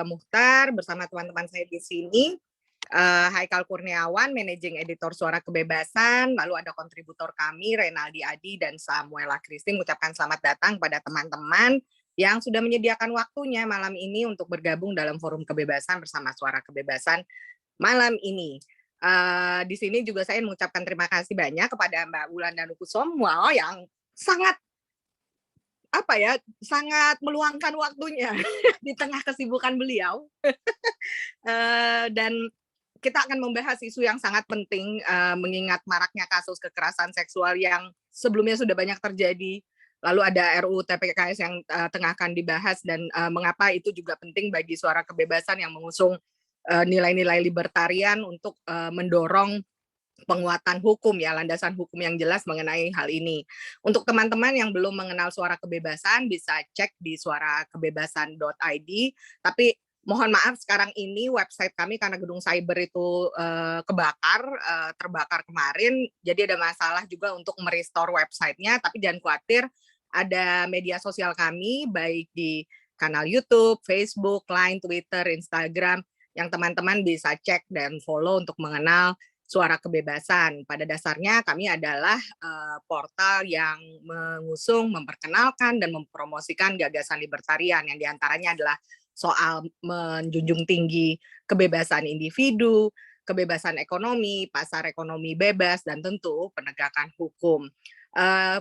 Muchtar bersama teman-teman saya di sini, Haikal Kurniawan, Managing Editor Suara Kebebasan, lalu ada kontributor kami Renaldi Adi dan Samuela Christine, mengucapkan selamat datang pada teman-teman yang sudah menyediakan waktunya malam ini untuk bergabung dalam forum kebebasan bersama Suara Kebebasan malam ini. Di sini juga saya mengucapkan terima kasih banyak kepada Mbak Wulan dan Kusomwa yang sangat sangat meluangkan waktunya di tengah kesibukan beliau. Dan kita akan membahas isu yang sangat penting, mengingat maraknya kasus kekerasan seksual yang sebelumnya sudah banyak terjadi. Lalu ada RUU TPKS yang tengah akan dibahas dan mengapa itu juga penting bagi Suara Kebebasan yang mengusung nilai-nilai libertarian untuk mendorong penguatan hukum ya, landasan hukum yang jelas mengenai hal ini. Untuk teman-teman yang belum mengenal Suara Kebebasan bisa cek di suarakebebasan.id, tapi mohon maaf sekarang ini website kami karena gedung cyber itu terbakar kemarin, jadi ada masalah juga untuk merestore websitenya, tapi jangan khawatir, ada media sosial kami baik di kanal YouTube, Facebook, Line, Twitter, Instagram yang teman-teman bisa cek dan follow untuk mengenal Suara Kebebasan. Pada dasarnya kami adalah portal yang mengusung, memperkenalkan, dan mempromosikan gagasan libertarian yang diantaranya adalah soal menjunjung tinggi kebebasan individu, kebebasan ekonomi, pasar ekonomi bebas, dan tentu penegakan hukum.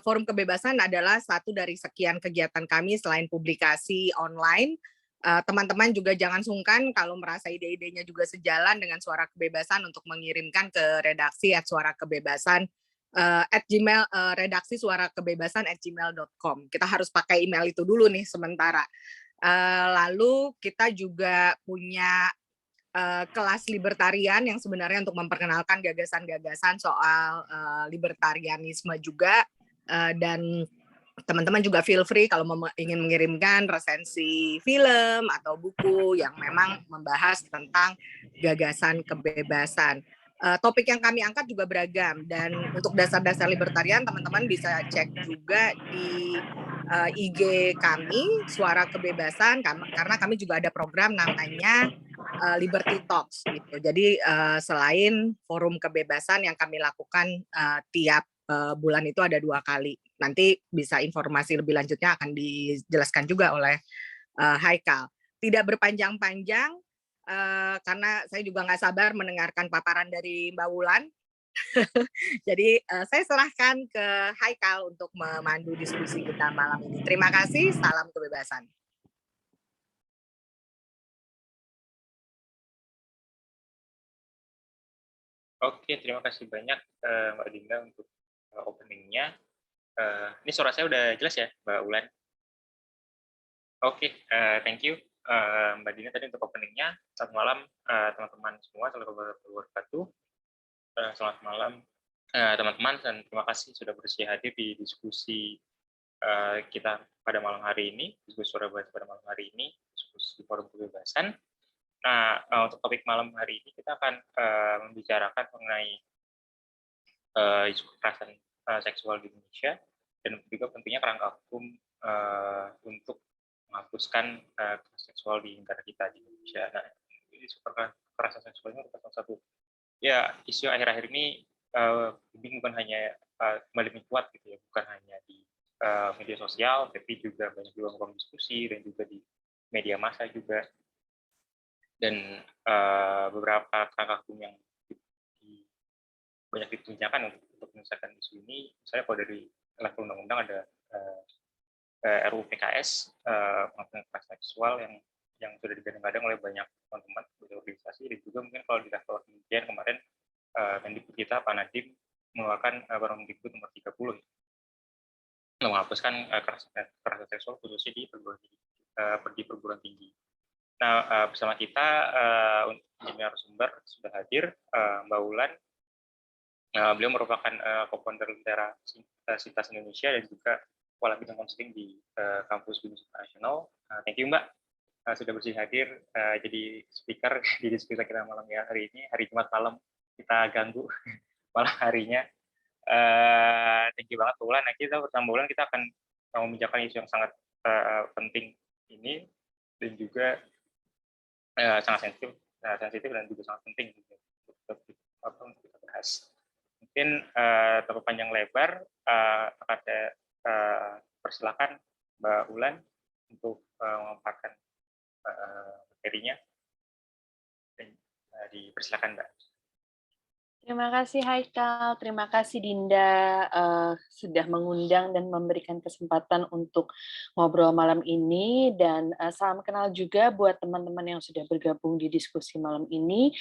Forum Kebebasan adalah satu dari sekian kegiatan kami selain publikasi online. Teman-teman juga jangan sungkan kalau merasa ide-idenya juga sejalan dengan Suara Kebebasan untuk mengirimkan ke redaksi @suarakebebasan @gmail redaksi suarakebebasan@gmail.com. Kita harus pakai email itu dulu nih sementara. Lalu kita juga punya kelas libertarian yang sebenarnya untuk memperkenalkan gagasan-gagasan soal libertarianisme juga, dan teman-teman juga feel free kalau ingin mengirimkan resensi film atau buku yang memang membahas tentang gagasan kebebasan. Topik yang kami angkat juga beragam dan untuk dasar-dasar libertarian teman-teman bisa cek juga di IG kami Suara Kebebasan karena kami juga ada program namanya Liberty Talks gitu. Jadi selain forum kebebasan yang kami lakukan tiap bulan itu ada 2 kali. Nanti bisa informasi lebih lanjutnya akan dijelaskan juga oleh Haikal. Tidak berpanjang-panjang, karena saya juga nggak sabar mendengarkan paparan dari Mbak Wulan. Jadi saya serahkan ke Haikal untuk memandu diskusi kita malam ini. Terima kasih, salam kebebasan. Oke, terima kasih banyak Mbak Dinda untuk opening-nya. Ini suara saya udah jelas ya, Mbak Ulan? Oke, thank you Mbak Dinda tadi untuk opening-nya. Selamat malam teman-teman semua, assalamualaikum warahmatullahi wabarakatuh. Selamat malam teman-teman dan terima kasih sudah bersedia hadir di diskusi kita pada malam hari ini, diskusi Suara Kebebasan pada malam hari ini, diskusi forum kebebasan. Nah, untuk topik malam hari ini kita akan membicarakan mengenai isu kekerasan seksual di Indonesia dan juga pentingnya kerangka hukum untuk menghapuskan kekerasan seksual di negara kita di Indonesia. Nah, isu kekerasan seksual ini merupakan satu isu akhir-akhir ini bukan hanya kembali mencuat gitu ya, bukan hanya di media sosial, tapi juga banyak di ruang diskusi dan juga di media massa juga. Dan beberapa kerangka hukum yang banyak ditunjukkan untuk menyelesaikan isu ini, misalnya kalau dari level undang-undang ada RUU PKS pengakuan kekerasan seksual yang sudah digadang-gadang oleh banyak teman-teman organisasi, dan juga mungkin kalau di level kementerian kemarin Mendikbud kita Pak Nadiem mengeluarkan Permendikbud nomor 30 menghapuskan kekerasan seksual khususnya di perguruan tinggi. Nah, bersama kita untuk narasumber sudah hadir Mbak Wulan. Beliau merupakan co-founder Literasitas Indonesia dan juga kepala bidang konseling di kampus Binus Internasional. Thank you Mbak sudah bersedia hadir jadi speaker di diskusi kita malam ya hari ini, hari Jumat malam kita ganggu malam harinya. Thank you banget Mbak Wulan. Nah, kita bersama Mbak Wulan kita akan membicarakan isu yang sangat penting ini dan juga sangat sensitif dan juga sangat penting gitu, untuk kita bahas. Mungkin tanpa panjang lebar, ada persilakan Mbak Ulan untuk memaparkan materinya. Dipersilakan Mbak. Terima kasih Haikal, terima kasih Dinda sudah mengundang dan memberikan kesempatan untuk ngobrol malam ini, dan salam kenal juga buat teman-teman yang sudah bergabung di diskusi malam ini.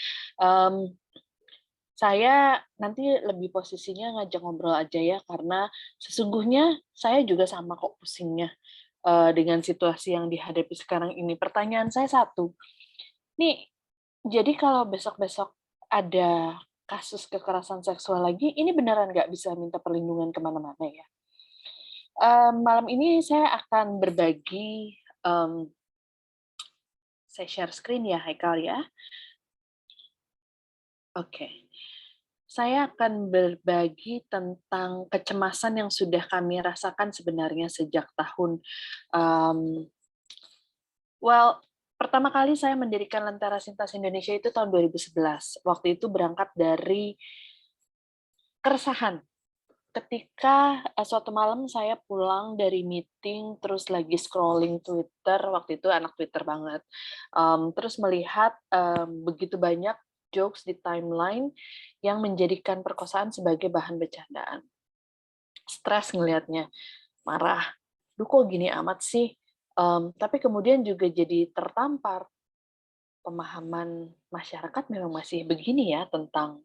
Saya nanti lebih posisinya ngajak ngobrol aja ya, karena sesungguhnya saya juga sama kok pusingnya dengan situasi yang dihadapi sekarang ini. Pertanyaan saya satu, nih jadi kalau besok-besok ada kasus kekerasan seksual lagi, ini beneran nggak bisa minta perlindungan kemana-mana ya? Malam ini saya akan berbagi, saya share screen ya Haikal ya. Oke. Saya akan berbagi tentang kecemasan yang sudah kami rasakan sebenarnya sejak tahun, pertama kali saya mendirikan Lentera Sintas Indonesia itu tahun 2011. Waktu itu berangkat dari keresahan. Ketika suatu malam saya pulang dari meeting, terus lagi scrolling Twitter, waktu itu anak Twitter banget, terus melihat begitu banyak jokes di timeline yang menjadikan perkosaan sebagai bahan bercandaan. Stres ngelihatnya, marah, duh kok gini amat sih. Tapi kemudian juga jadi tertampar, pemahaman masyarakat memang masih begini ya tentang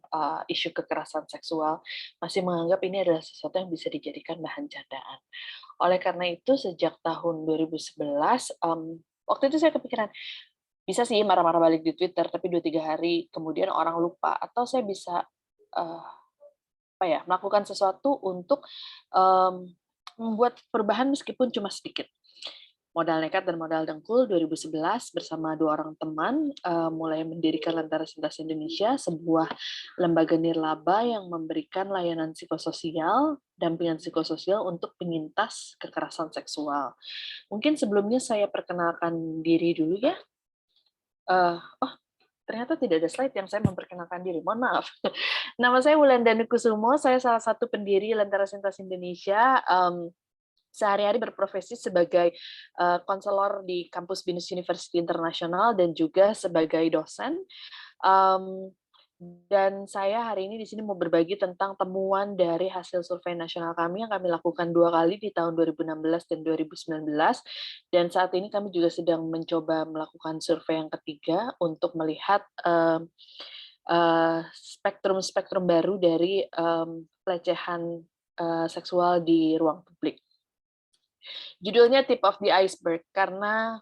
isu kekerasan seksual, masih menganggap ini adalah sesuatu yang bisa dijadikan bahan candaan. Oleh karena itu, sejak tahun 2011, waktu itu saya kepikiran, bisa sih marah-marah balik di Twitter, tapi 2-3 hari kemudian orang lupa, atau saya bisa melakukan sesuatu untuk membuat perubahan meskipun cuma sedikit. Modal nekat dan modal dengkul 2011 bersama 2 orang teman mulai mendirikan Lentera Sintas Indonesia, sebuah lembaga nirlaba yang memberikan layanan psikososial, dampingan psikososial untuk penyintas kekerasan seksual. Mungkin sebelumnya saya perkenalkan diri dulu ya. Ternyata tidak ada slide yang saya memperkenalkan diri, mohon maaf. Nama saya Wulandari Kusumo, saya salah satu pendiri Lentera Sintas Indonesia. Sehari-hari berprofesi sebagai konselor di kampus BINUS University Internasional dan juga sebagai dosen. Dan saya hari ini di sini mau berbagi tentang temuan dari hasil survei nasional kami yang kami lakukan 2 kali di tahun 2016 dan 2019. Dan saat ini kami juga sedang mencoba melakukan survei yang ketiga untuk melihat spektrum-spektrum baru dari pelecehan seksual di ruang publik. Judulnya Tip of the Iceberg, karena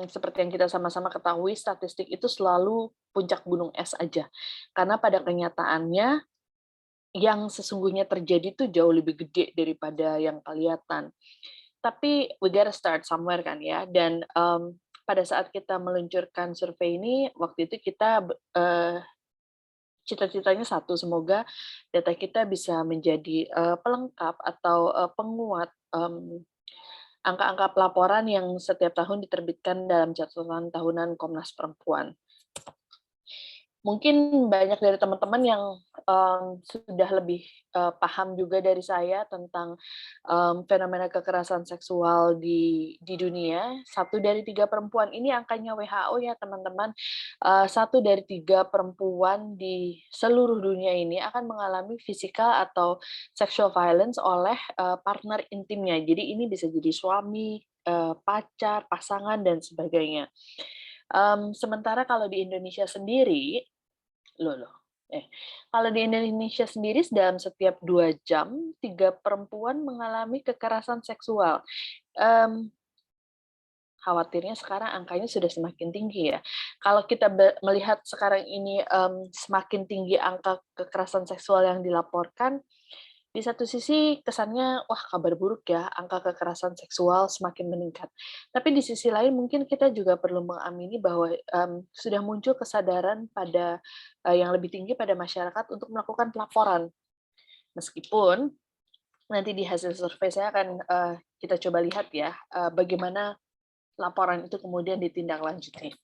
seperti yang kita sama-sama ketahui, statistik itu selalu puncak gunung es aja. Karena pada kenyataannya, yang sesungguhnya terjadi itu jauh lebih gede daripada yang kelihatan. Tapi we gotta start somewhere kan ya, dan pada saat kita meluncurkan survei ini, waktu itu kita cita-citanya satu, semoga data kita bisa menjadi pelengkap atau penguat angka-angka pelaporan yang setiap tahun diterbitkan dalam catatan tahunan Komnas Perempuan. Mungkin banyak dari teman-teman yang sudah lebih paham juga dari saya tentang fenomena kekerasan seksual di dunia. 1 dari 3 perempuan, ini angkanya WHO ya teman-teman, 1 dari 3 perempuan di seluruh dunia ini akan mengalami physical atau sexual violence oleh partner intimnya. Jadi ini bisa jadi suami, pacar, pasangan, dan sebagainya. Sementara kalau di Indonesia sendiri, kalau di Indonesia sendiri dalam setiap 2 jam, 3 perempuan mengalami kekerasan seksual. Khawatirnya sekarang angkanya sudah semakin tinggi ya. Kalau kita melihat sekarang ini semakin tinggi angka kekerasan seksual yang dilaporkan, di satu sisi kesannya, wah kabar buruk ya, angka kekerasan seksual semakin meningkat. Tapi di sisi lain mungkin kita juga perlu mengamini bahwa sudah muncul kesadaran pada yang lebih tinggi pada masyarakat untuk melakukan pelaporan. Meskipun nanti di hasil survei saya akan kita coba lihat ya, bagaimana laporan itu kemudian ditindaklanjuti.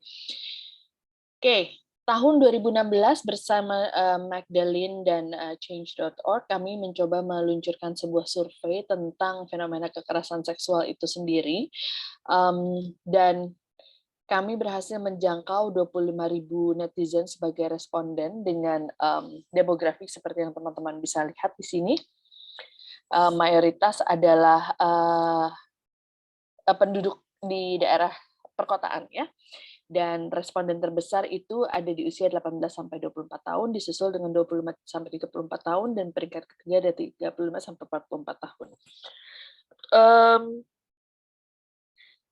Oke, tahun 2016 bersama Magdalene dan Change.org kami mencoba meluncurkan sebuah survei tentang fenomena kekerasan seksual itu sendiri. Dan kami berhasil menjangkau 25.000 netizen sebagai responden dengan demografi seperti yang teman-teman bisa lihat di sini. Mayoritas adalah penduduk di daerah perkotaan ya. Dan responden terbesar itu ada di usia 18 sampai 24 tahun, disusul dengan 25 sampai 34 tahun, dan peringkat ketiga dari 35 sampai 44 tahun.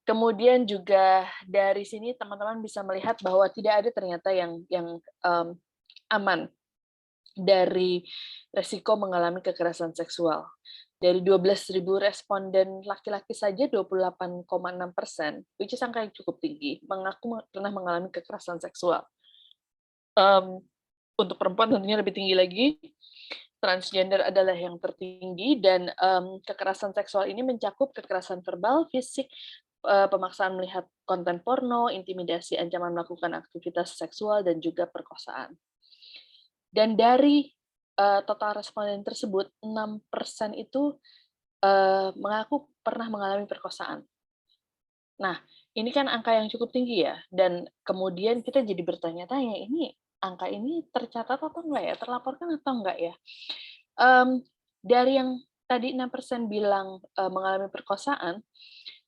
Kemudian juga dari sini teman-teman bisa melihat bahwa tidak ada ternyata yang aman dari resiko mengalami kekerasan seksual. Dari 12.000 responden laki-laki saja 28,6%, which is angka yang cukup tinggi, mengaku pernah mengalami kekerasan seksual. Untuk perempuan tentunya lebih tinggi lagi, transgender adalah yang tertinggi, dan kekerasan seksual ini mencakup kekerasan verbal, fisik, pemaksaan melihat konten porno, intimidasi, ancaman melakukan aktivitas seksual, dan juga perkosaan. Dan dari total responden tersebut, 6% itu mengaku pernah mengalami perkosaan. Nah, ini kan angka yang cukup tinggi ya, dan kemudian kita jadi bertanya-tanya, ini angka ini tercatat atau enggak ya, terlaporkan atau enggak ya? Dari yang tadi 6% bilang mengalami perkosaan,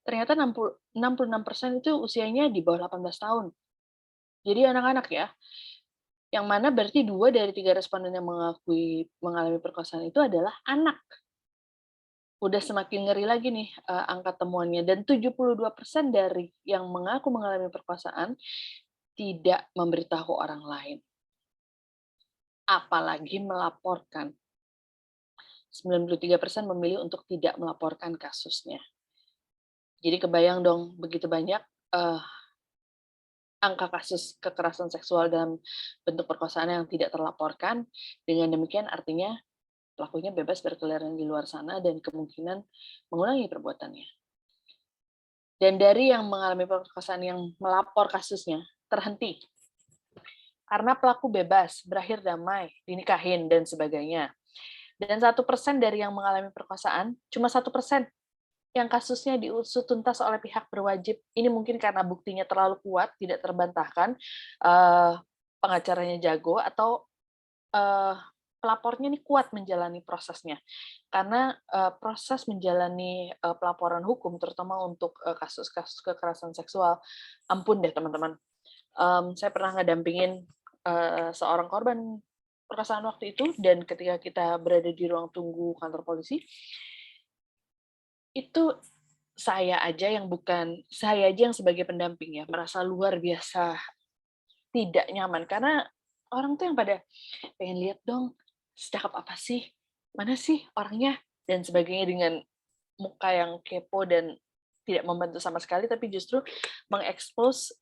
ternyata 66% itu usianya di bawah 18 tahun. Jadi anak-anak ya. Yang mana berarti 2 dari 3 responden yang mengakui mengalami perkosaan itu adalah anak. Udah semakin ngeri lagi nih angka temuannya. Dan 72% dari yang mengaku mengalami perkosaan tidak memberitahu orang lain. Apalagi melaporkan. 93% memilih untuk tidak melaporkan kasusnya. Jadi kebayang dong, begitu banyak angka kasus kekerasan seksual dalam bentuk perkosaan yang tidak terlaporkan. Dengan demikian artinya pelakunya bebas berkeliaran di luar sana dan kemungkinan mengulangi perbuatannya. Dan dari yang mengalami perkosaan yang melapor kasusnya terhenti. Karena pelaku bebas, berakhir damai, dinikahin, dan sebagainya. Dan 1% dari yang mengalami perkosaan, cuma 1% yang kasusnya diusut tuntas oleh pihak berwajib. Ini mungkin karena buktinya terlalu kuat, tidak terbantahkan, pengacaranya jago, atau pelapornya ini kuat menjalani prosesnya. Karena proses menjalani pelaporan hukum, terutama untuk kasus-kasus kekerasan seksual, ampun deh teman-teman. Saya pernah ngedampingin seorang korban perkosaan waktu itu, dan ketika kita berada di ruang tunggu kantor polisi, itu saya aja yang sebagai pendamping ya, merasa luar biasa tidak nyaman, karena orang tuh yang pada pengen lihat dong, secakep apa sih, mana sih orangnya, dan sebagainya, dengan muka yang kepo dan tidak membantu sama sekali, tapi justru mengekspos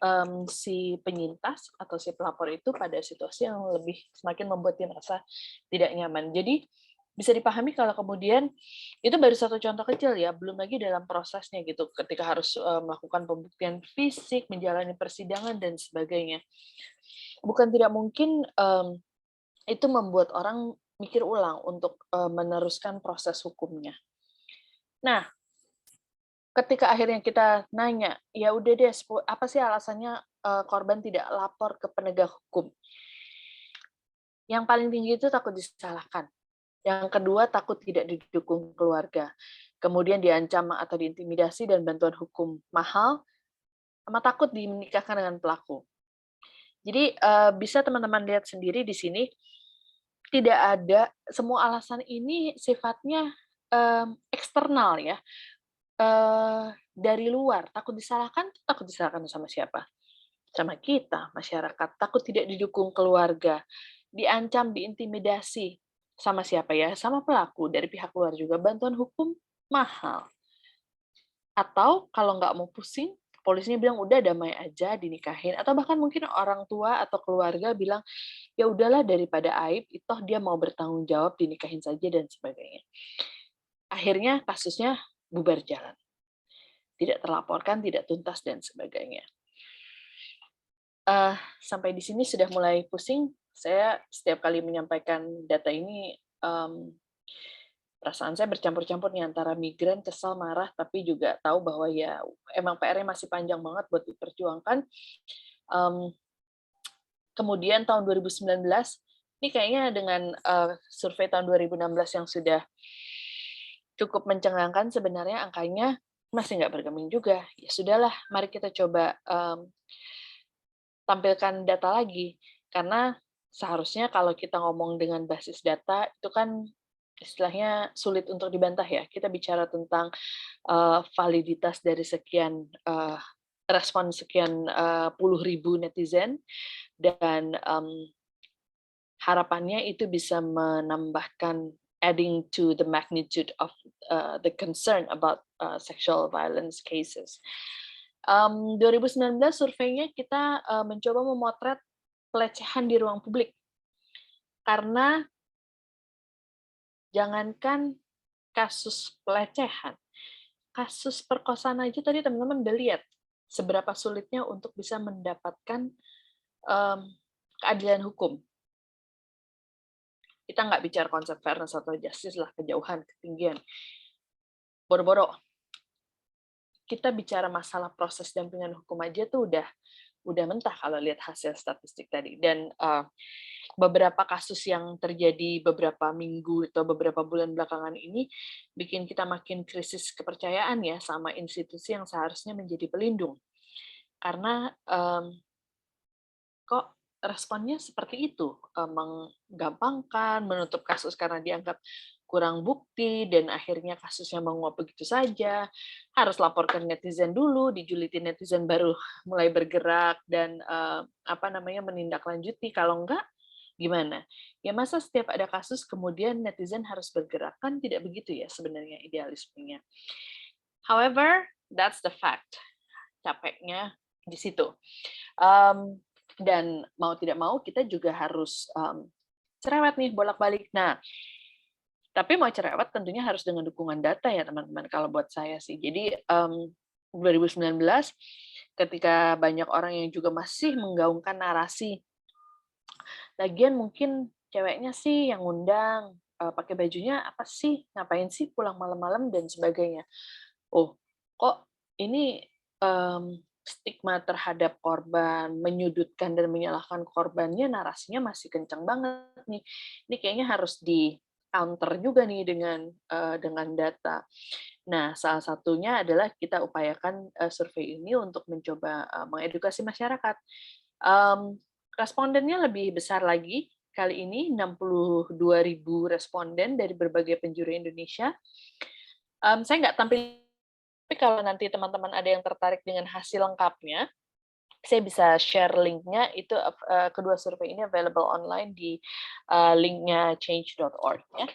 si penyintas atau si pelapor itu pada situasi yang lebih semakin membuat dia merasa tidak nyaman. Jadi bisa dipahami kalau kemudian itu baru satu contoh kecil ya, belum lagi dalam prosesnya gitu, ketika harus melakukan pembuktian fisik, menjalani persidangan, dan sebagainya. Bukan tidak mungkin itu membuat orang mikir ulang untuk meneruskan proses hukumnya. Nah, ketika akhirnya kita nanya, ya udah deh, apa sih alasannya korban tidak lapor ke penegak hukum? Yang paling tinggi itu takut disalahkan. Yang kedua, takut tidak didukung keluarga. Kemudian diancam atau diintimidasi dan bantuan hukum mahal, sama takut dinikahkan dengan pelaku. Jadi bisa teman-teman lihat sendiri di sini, tidak ada, semua alasan ini sifatnya eksternal ya, dari luar. Takut disalahkan sama siapa? Sama kita, masyarakat. Takut tidak didukung keluarga, diancam, diintimidasi. Sama siapa ya? Sama pelaku, dari pihak luar juga. Bantuan hukum mahal. Atau kalau nggak mau pusing, polisinya bilang udah damai aja, dinikahin. Atau bahkan mungkin orang tua atau keluarga bilang, ya udahlah daripada aib, itu dia mau bertanggung jawab, dinikahin saja dan sebagainya. Akhirnya kasusnya bubar jalan. Tidak terlaporkan, tidak tuntas, dan sebagainya. sampai di sini sudah mulai pusing. Saya setiap kali menyampaikan data ini, perasaan saya bercampur-campur nih antara migrain, kesal, marah, tapi juga tahu bahwa ya emang PR-nya masih panjang banget buat diperjuangkan. Kemudian tahun 2019, ini kayaknya dengan survei tahun 2016 yang sudah cukup mencengangkan, sebenarnya angkanya masih nggak bergeming juga. Ya sudahlah, mari kita coba tampilkan data lagi. Karena seharusnya kalau kita ngomong dengan basis data, itu kan istilahnya sulit untuk dibantah ya. Kita bicara tentang validitas dari sekian respon sekian puluh ribu netizen, dan harapannya itu bisa menambahkan adding to the magnitude of the concern about sexual violence cases. 2019 surveinya kita mencoba memotret pelecehan di ruang publik. Karena jangankan kasus pelecehan, kasus perkosaan aja tadi teman-teman udah lihat seberapa sulitnya untuk bisa mendapatkan keadilan hukum. Kita nggak bicara konsep fairness atau justice lah, kejauhan, ketinggian. Boro-boro. Kita bicara masalah proses dampingan hukum aja tuh udah mentah kalau lihat hasil statistik tadi. Dan beberapa kasus yang terjadi beberapa minggu atau beberapa bulan belakangan ini bikin kita makin krisis kepercayaan ya sama institusi yang seharusnya menjadi pelindung. Karena kok responnya seperti itu, menggampangkan, menutup kasus karena dianggap kurang bukti, dan akhirnya kasusnya menguap begitu saja, harus laporkan netizen dulu, dijulitin netizen baru mulai bergerak, dan menindaklanjuti, kalau enggak, gimana? Ya masa setiap ada kasus kemudian netizen harus bergerak, kan tidak begitu ya sebenarnya idealismenya. However, that's the fact. Capeknya di situ. Dan mau tidak mau kita juga harus cerewet nih bolak-balik. Nah, tapi mau cerewet tentunya harus dengan dukungan data ya teman-teman kalau buat saya sih. Jadi 2019 ketika banyak orang yang juga masih menggaungkan narasi, lagian mungkin ceweknya sih yang ngundang, pakai bajunya apa sih, ngapain sih pulang malam-malam dan sebagainya. Oh, kok ini stigma terhadap korban, menyudutkan dan menyalahkan korbannya, narasinya masih kencang banget nih. Ini kayaknya harus di counter juga nih dengan data. Nah, salah satunya adalah kita upayakan survei ini untuk mencoba mengedukasi masyarakat. Respondennya lebih besar lagi kali ini, 62.000 responden dari berbagai penjuru Indonesia. Saya nggak tampil, tapi kalau nanti teman-teman ada yang tertarik dengan hasil lengkapnya, saya bisa share linknya. Itu kedua survei ini available online di linknya change.org ya.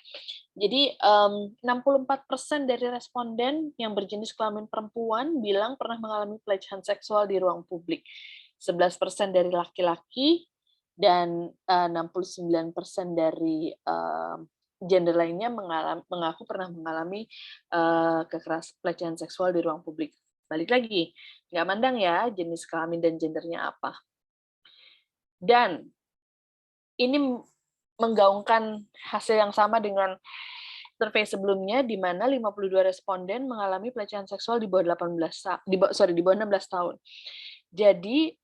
Jadi 64% dari responden yang berjenis kelamin perempuan bilang pernah mengalami pelecehan seksual di ruang publik. 11% dari laki-laki dan 69% dari gender lainnya mengaku pernah mengalami pelecehan seksual di ruang publik. Balik lagi, nggak mandang ya jenis kelamin dan gendernya apa. Dan ini menggaungkan hasil yang sama dengan survei sebelumnya, di mana 52 responden mengalami pelecehan seksual di bawah 16 tahun. Jadi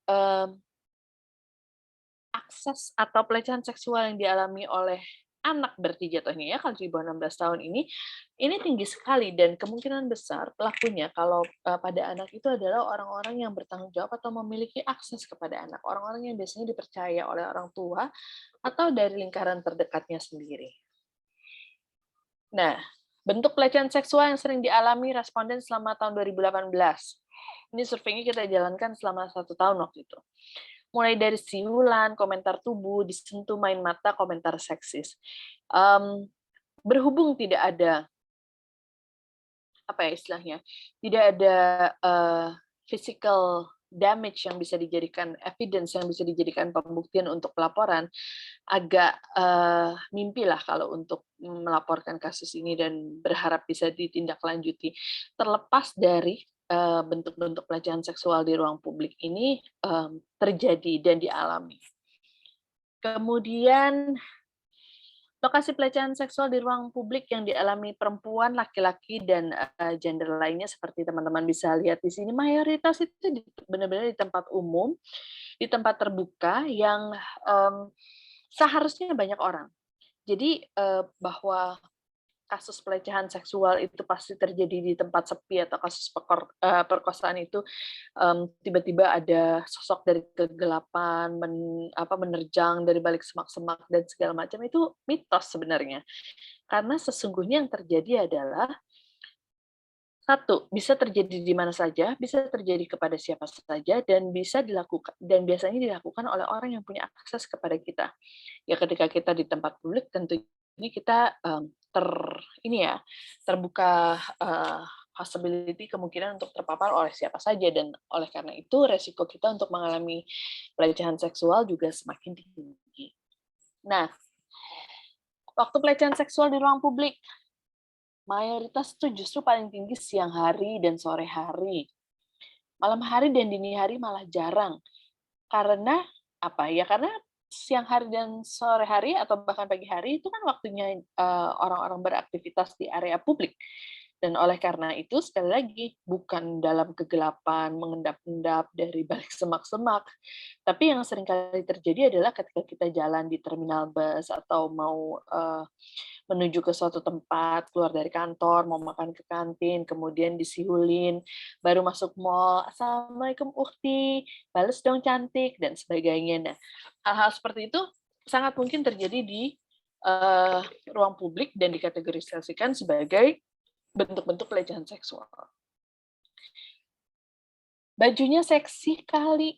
akses atau pelecehan seksual yang dialami oleh anak berarti jatuhnya ya kalau di bawah 16 tahun ini tinggi sekali, dan kemungkinan besar pelakunya kalau pada anak itu adalah orang-orang yang bertanggung jawab atau memiliki akses kepada anak, orang-orang yang biasanya dipercaya oleh orang tua atau dari lingkaran terdekatnya sendiri. Nah, bentuk pelecehan seksual yang sering dialami responden selama tahun 2018. Ini surveinya kita jalankan selama 1 tahun waktu itu. Mulai dari siulan, komentar tubuh, disentuh, main mata, komentar seksis. Berhubung tidak ada istilahnya, tidak ada physical damage yang bisa dijadikan evidence, yang bisa dijadikan pembuktian untuk pelaporan, agak mimpi lah kalau untuk melaporkan kasus ini dan berharap bisa ditindaklanjuti. Terlepas dari bentuk-bentuk pelecehan seksual di ruang publik ini terjadi dan dialami. Kemudian lokasi pelecehan seksual di ruang publik yang dialami perempuan, laki-laki, dan gender lainnya seperti teman-teman bisa lihat di sini, mayoritas itu benar-benar di tempat umum, di tempat terbuka yang seharusnya banyak orang. Jadi bahwa kasus pelecehan seksual itu pasti terjadi di tempat sepi atau kasus perkosaan itu tiba-tiba ada sosok dari kegelapan menerjang dari balik semak-semak dan segala macam, itu mitos sebenarnya. Karena sesungguhnya yang terjadi adalah satu, bisa terjadi di mana saja, bisa terjadi kepada siapa saja, dan bisa dilakukan, dan biasanya dilakukan oleh orang yang punya akses kepada kita. Ya ketika kita di tempat publik tentu ini kita terbuka possibility, kemungkinan untuk terpapar oleh siapa saja, dan oleh karena itu resiko kita untuk mengalami pelecehan seksual juga semakin tinggi. Nah, waktu pelecehan seksual di ruang publik, mayoritas itu justru paling tinggi siang hari dan sore hari. Malam hari dan dini hari malah jarang. Karena apa ya? Karena siang hari dan sore hari atau bahkan pagi hari itu kan waktunya orang-orang beraktivitas di area publik. Dan oleh karena itu, sekali lagi, bukan dalam kegelapan, mengendap-endap dari balik semak-semak, tapi yang seringkali terjadi adalah ketika kita jalan di terminal bus atau mau menuju ke suatu tempat, keluar dari kantor, mau makan ke kantin, kemudian disiulin, baru masuk mall, "Assalamualaikum Ukti, bales dong cantik," dan sebagainya. Nah, hal-hal seperti itu sangat mungkin terjadi di ruang publik dan dikategorisasikan sebagai bentuk-bentuk pelecehan seksual. Bajunya seksi kali.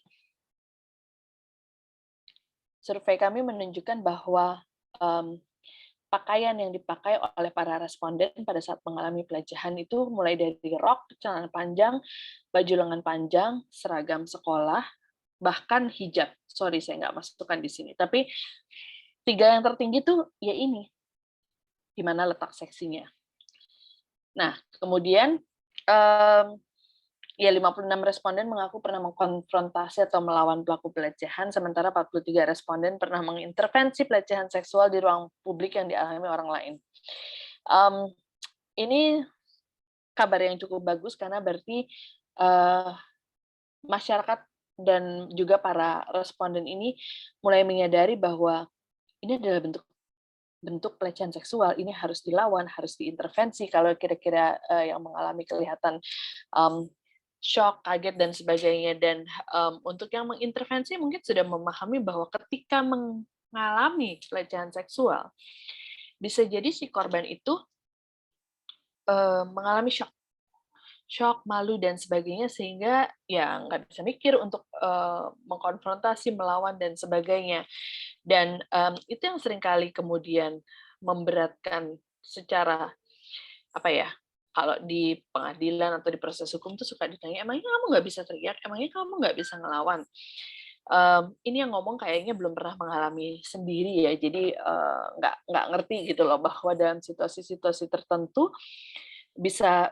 Survei kami menunjukkan bahwa pakaian yang dipakai oleh para responden pada saat mengalami pelecehan itu mulai dari rok, celana panjang, baju lengan panjang, seragam sekolah, bahkan hijab. Sorry, saya nggak masukkan di sini. Tapi 3 yang tertinggi tuh ya ini, di mana letak seksinya. Nah, kemudian ya 56 responden mengaku pernah mengkonfrontasi atau melawan pelaku pelecehan, sementara 43 responden pernah mengintervensi pelecehan seksual di ruang publik yang dialami orang lain. Ini kabar yang cukup bagus karena berarti masyarakat dan juga para responden ini mulai menyadari bahwa ini adalah bentuk pelecehan seksual, ini harus dilawan, harus diintervensi. Kalau kira-kira yang mengalami kelihatan shock, kaget, dan sebagainya. Dan untuk yang mengintervensi mungkin sudah memahami bahwa ketika mengalami pelecehan seksual, bisa jadi si korban itu mengalami shock, malu, dan sebagainya, sehingga ya nggak bisa mikir untuk mengkonfrontasi, melawan, dan sebagainya. Dan itu yang seringkali kemudian memberatkan secara, apa ya, kalau di pengadilan atau di proses hukum tuh suka ditanya, emangnya kamu nggak bisa teriak, emangnya kamu nggak bisa ngelawan. Ini yang ngomong kayaknya belum pernah mengalami sendiri ya, jadi nggak ngerti gitu loh bahwa dalam situasi-situasi tertentu bisa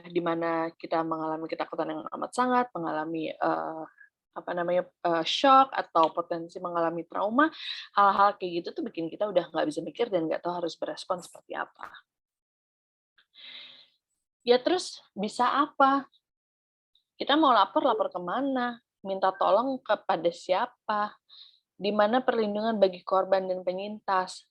di mana kita mengalami ketakutan yang amat sangat, mengalami shock atau potensi mengalami trauma, hal-hal kayak gitu tuh bikin kita udah nggak bisa mikir dan nggak tahu harus berespon seperti apa. Ya terus bisa apa? Kita mau lapor kemana? Minta tolong kepada siapa? Di mana perlindungan bagi korban dan penyintas?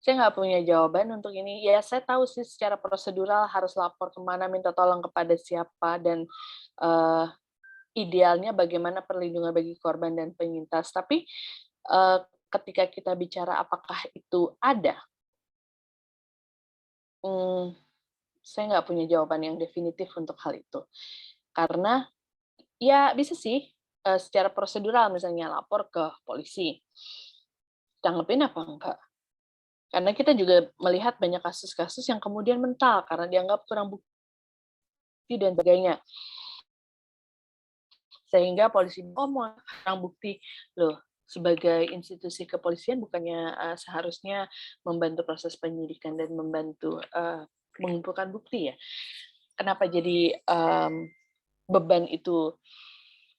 Saya nggak punya jawaban untuk ini. Ya, saya tahu sih secara prosedural harus lapor kemana, minta tolong kepada siapa, dan idealnya bagaimana perlindungan bagi korban dan penyintas. Tapi ketika kita bicara apakah itu ada, saya nggak punya jawaban yang definitif untuk hal itu. Karena ya bisa sih secara prosedural misalnya lapor ke polisi. Tanggepin apa enggak? Karena kita juga melihat banyak kasus-kasus yang kemudian mental karena dianggap kurang bukti dan sebagainya. Sehingga polisi mau kurang bukti. Loh, sebagai institusi kepolisian bukannya seharusnya membantu proses penyidikan dan membantu mengumpulkan bukti ya. kenapa jadi beban itu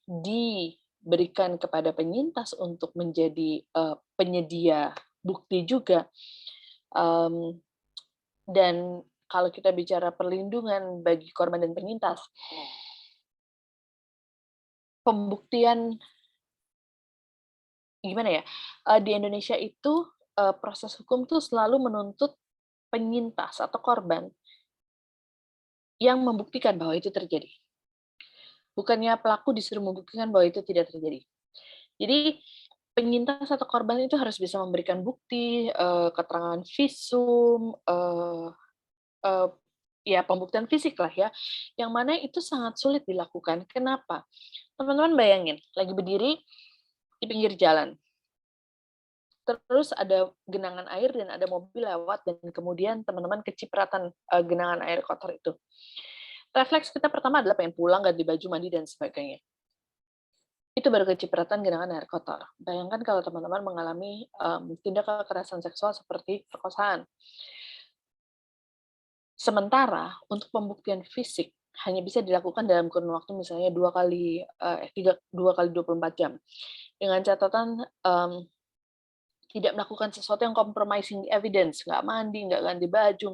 diberikan kepada penyintas untuk menjadi penyedia bukti juga. Dan kalau kita bicara perlindungan bagi korban dan penyintas, pembuktian gimana ya, di Indonesia itu proses hukum tuh selalu menuntut penyintas atau korban yang membuktikan bahwa itu terjadi. Bukannya pelaku disuruh membuktikan bahwa itu tidak terjadi. Jadi penyintas atau korban itu harus bisa memberikan bukti, keterangan visum, ya pembuktian fisik lah ya, yang mana itu sangat sulit dilakukan. Kenapa? Teman-teman bayangin, lagi berdiri di pinggir jalan, terus ada genangan air dan ada mobil lewat dan kemudian teman-teman kecipratan genangan air kotor itu. Refleks kita pertama adalah pengen pulang, ganti baju, mandi dan sebagainya. Itu baru kecipratan genangan air kotor. Bayangkan kalau teman-teman mengalami tindak kekerasan seksual seperti perkosaan. Sementara untuk pembuktian fisik hanya bisa dilakukan dalam kurun waktu misalnya 2 kali 24 jam. Dengan catatan tidak melakukan sesuatu yang compromising evidence, nggak mandi, nggak ganti baju,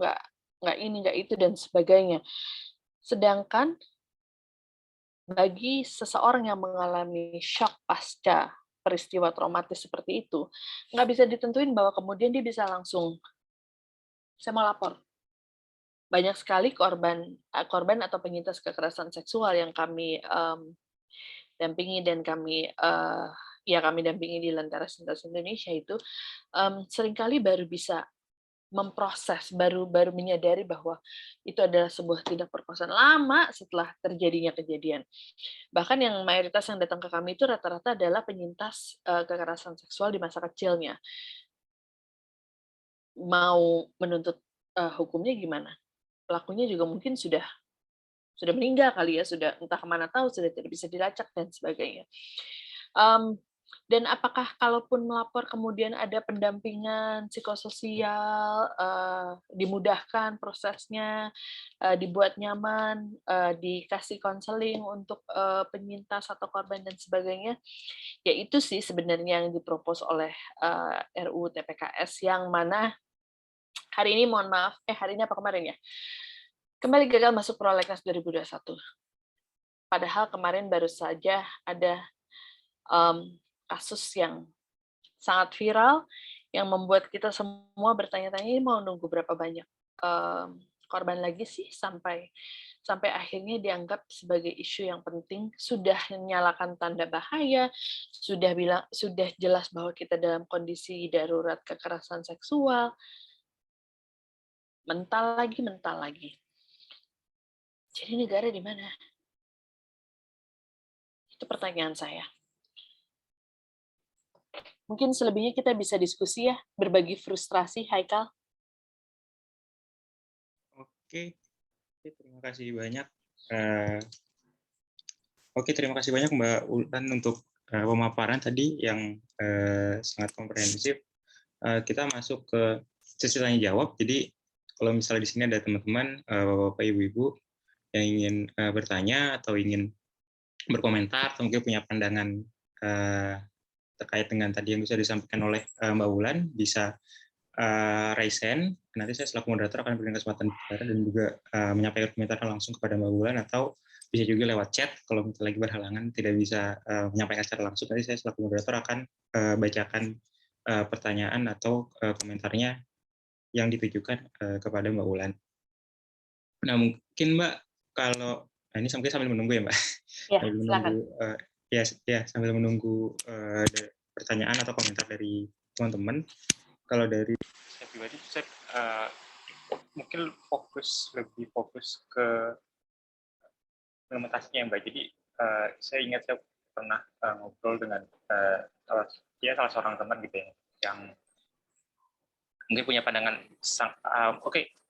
nggak ini, nggak itu, dan sebagainya. Sedangkan bagi seseorang yang mengalami shock pasca peristiwa traumatis seperti itu, nggak bisa ditentuin bahwa kemudian dia bisa langsung, saya mau lapor. Banyak sekali korban atau penyintas kekerasan seksual yang kami dampingi dan kami dampingi di Lentera Sintas Indonesia itu seringkali baru bisa memproses, baru menyadari bahwa itu adalah sebuah tindak perkosaan lama setelah terjadinya kejadian. Bahkan yang mayoritas yang datang ke kami itu rata-rata adalah penyintas kekerasan seksual di masa kecilnya. Mau menuntut hukumnya gimana? Pelakunya juga mungkin sudah meninggal kali ya, sudah entah kemana tahu, sudah tidak bisa dilacak dan sebagainya. Dan apakah kalaupun melapor kemudian ada pendampingan psikososial, dimudahkan prosesnya, dibuat nyaman, dikasih konseling untuk penyintas atau korban dan sebagainya, ya itu sih sebenarnya yang dipropos oleh RUU TPKS yang mana hari ini, mohon maaf, hari ini apa kemarin ya? Kembali gagal masuk prolegnas 2021. Padahal kemarin baru saja ada kasus yang sangat viral yang membuat kita semua bertanya-tanya ini mau nunggu berapa banyak korban lagi sih sampai akhirnya dianggap sebagai isu yang penting, sudah menyalakan tanda bahaya, sudah jelas bahwa kita dalam kondisi darurat kekerasan seksual, mental lagi. Jadi negara di mana? Itu pertanyaan saya. Mungkin selebihnya kita bisa diskusi ya, berbagi frustrasi, Haikal. Oke, terima kasih banyak. Terima kasih banyak Mbak Ulan untuk pemaparan tadi yang sangat komprehensif. Kita masuk ke sesi tanya jawab. Jadi kalau misalnya di sini ada teman-teman, bapak-bapak, ibu-ibu yang ingin bertanya atau ingin berkomentar atau mungkin punya pandangan terkait dengan tadi yang bisa disampaikan oleh Mbak Ulan, bisa raise hand. Nanti saya selaku moderator akan berikan kesempatan bicara dan juga menyampaikan komentar langsung kepada Mbak Ulan, atau bisa juga lewat chat kalau misalnya lagi berhalangan tidak bisa menyampaikan secara langsung. Nanti saya selaku moderator akan bacakan pertanyaan atau komentarnya yang ditujukan kepada Mbak Ulan. Nah, mungkin Mbak, kalau ini sambil menunggu ya Mbak. Ya, sambil menunggu sambil menunggu pertanyaan atau komentar dari teman-teman. Kalau dari saya pribadi, saya mungkin lebih fokus ke implementasinya Mbak. Jadi saya ingat saya pernah ngobrol dengan salah seorang teman gitu ya, yang mungkin punya pandangan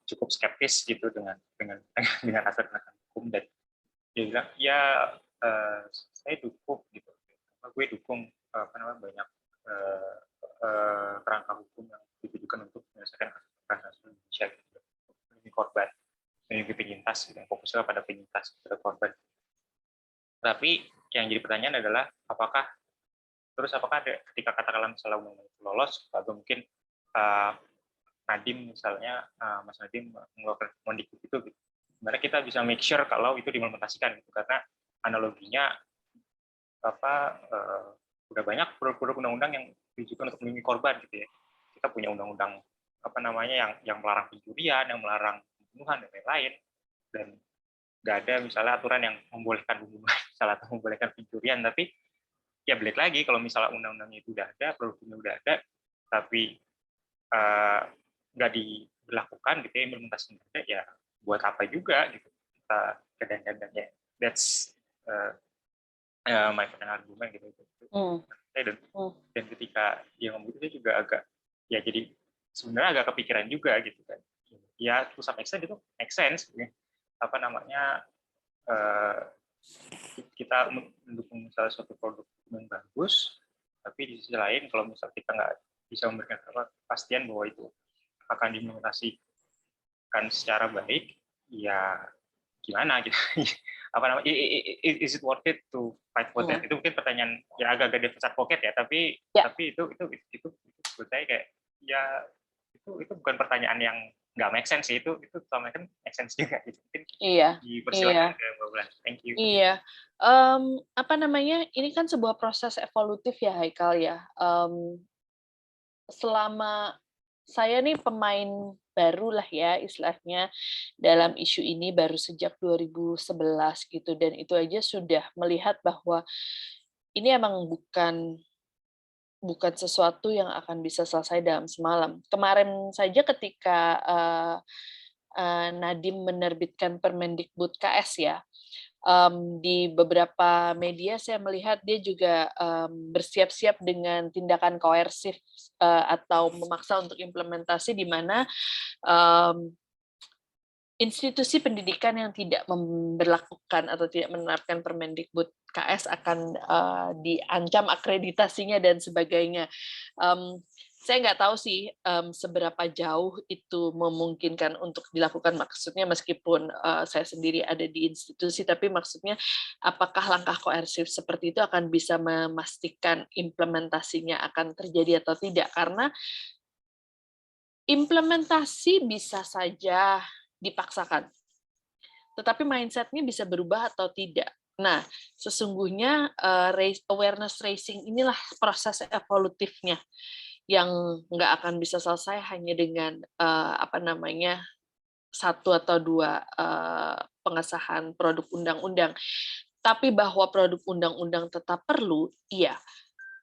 cukup skeptis gitu dengan aspek penegakan hukum, dan dia bilang saya dukung gitu, gue dukung banyak kerangka hukum yang ditujukan untuk menyelesaikan kasus Indonesia gitu, ini korban. Dan melindungi penyintas, gitu, fokusnya pada penyintas, pada korban. Tapi yang jadi pertanyaan adalah apakah ada ketika katakanlah misalnya undang itu lolos atau mungkin Nadiem misalnya Mas Nadiem mengeluarkan Kemendikbud itu gitu. Sebenarnya kita bisa make sure kalau itu diimplementasikan gitu, karena analoginya udah banyak produk-produk undang-undang yang ditujukan untuk melindungi korban gitu ya. Kita punya undang-undang yang melarang pencurian, yang melarang pembunuhan dan lain-lain, dan nggak ada misalnya aturan yang membolehkan pembunuhan misalnya atau membolehkan pencurian. Tapi ya balik lagi, kalau misalnya undang-undangnya itu udah ada, produknya udah ada, tapi nggak diberlakukan gitu ya, implementasinya ada, ya buat apa juga gitu kita kadang-kadang ya. That's my final argument gitu. Dan ketika dia ngomong itu juga agak ya, jadi sebenarnya agak kepikiran juga gitu kan. Ya to some extent itu make sense gitu. Kita mendukung salah satu produk yang bagus, tapi di sisi lain kalau misalnya kita nggak bisa memberikan kepastian bahwa itu akan diimplementasikan secara baik, ya gimana gitu. Is it worth it to fight for that? Itu mungkin pertanyaan yang agak-agak devil's advocate ya, tapi itu menurut saya kayak ya itu bukan pertanyaan yang nggak make sense sih, itu sama kan make sense juga gitu. Mungkin dipersilakan ke Mbak Ulan. Thank you. Iya. Ini kan sebuah proses evolutif ya, Haikal ya. Selama saya nih pemain baru lah ya istilahnya dalam isu ini, baru sejak 2011 gitu, dan itu aja sudah melihat bahwa ini emang bukan sesuatu yang akan bisa selesai dalam semalam. Kemarin saja ketika Nadiem menerbitkan Permendikbud KS ya, di beberapa media saya melihat dia juga bersiap-siap dengan tindakan koersif atau memaksa untuk implementasi, di mana institusi pendidikan yang tidak memberlakukan atau tidak menerapkan Permendikbud KS akan diancam akreditasinya dan sebagainya. Saya nggak tahu sih seberapa jauh itu memungkinkan untuk dilakukan, maksudnya meskipun saya sendiri ada di institusi, tapi maksudnya apakah langkah koersif seperti itu akan bisa memastikan implementasinya akan terjadi atau tidak, karena implementasi bisa saja dipaksakan, tetapi mindset-nya bisa berubah atau tidak. Nah, sesungguhnya awareness raising inilah proses evolutifnya yang nggak akan bisa selesai hanya dengan satu atau dua pengesahan produk undang-undang. Tapi bahwa produk undang-undang tetap perlu, iya,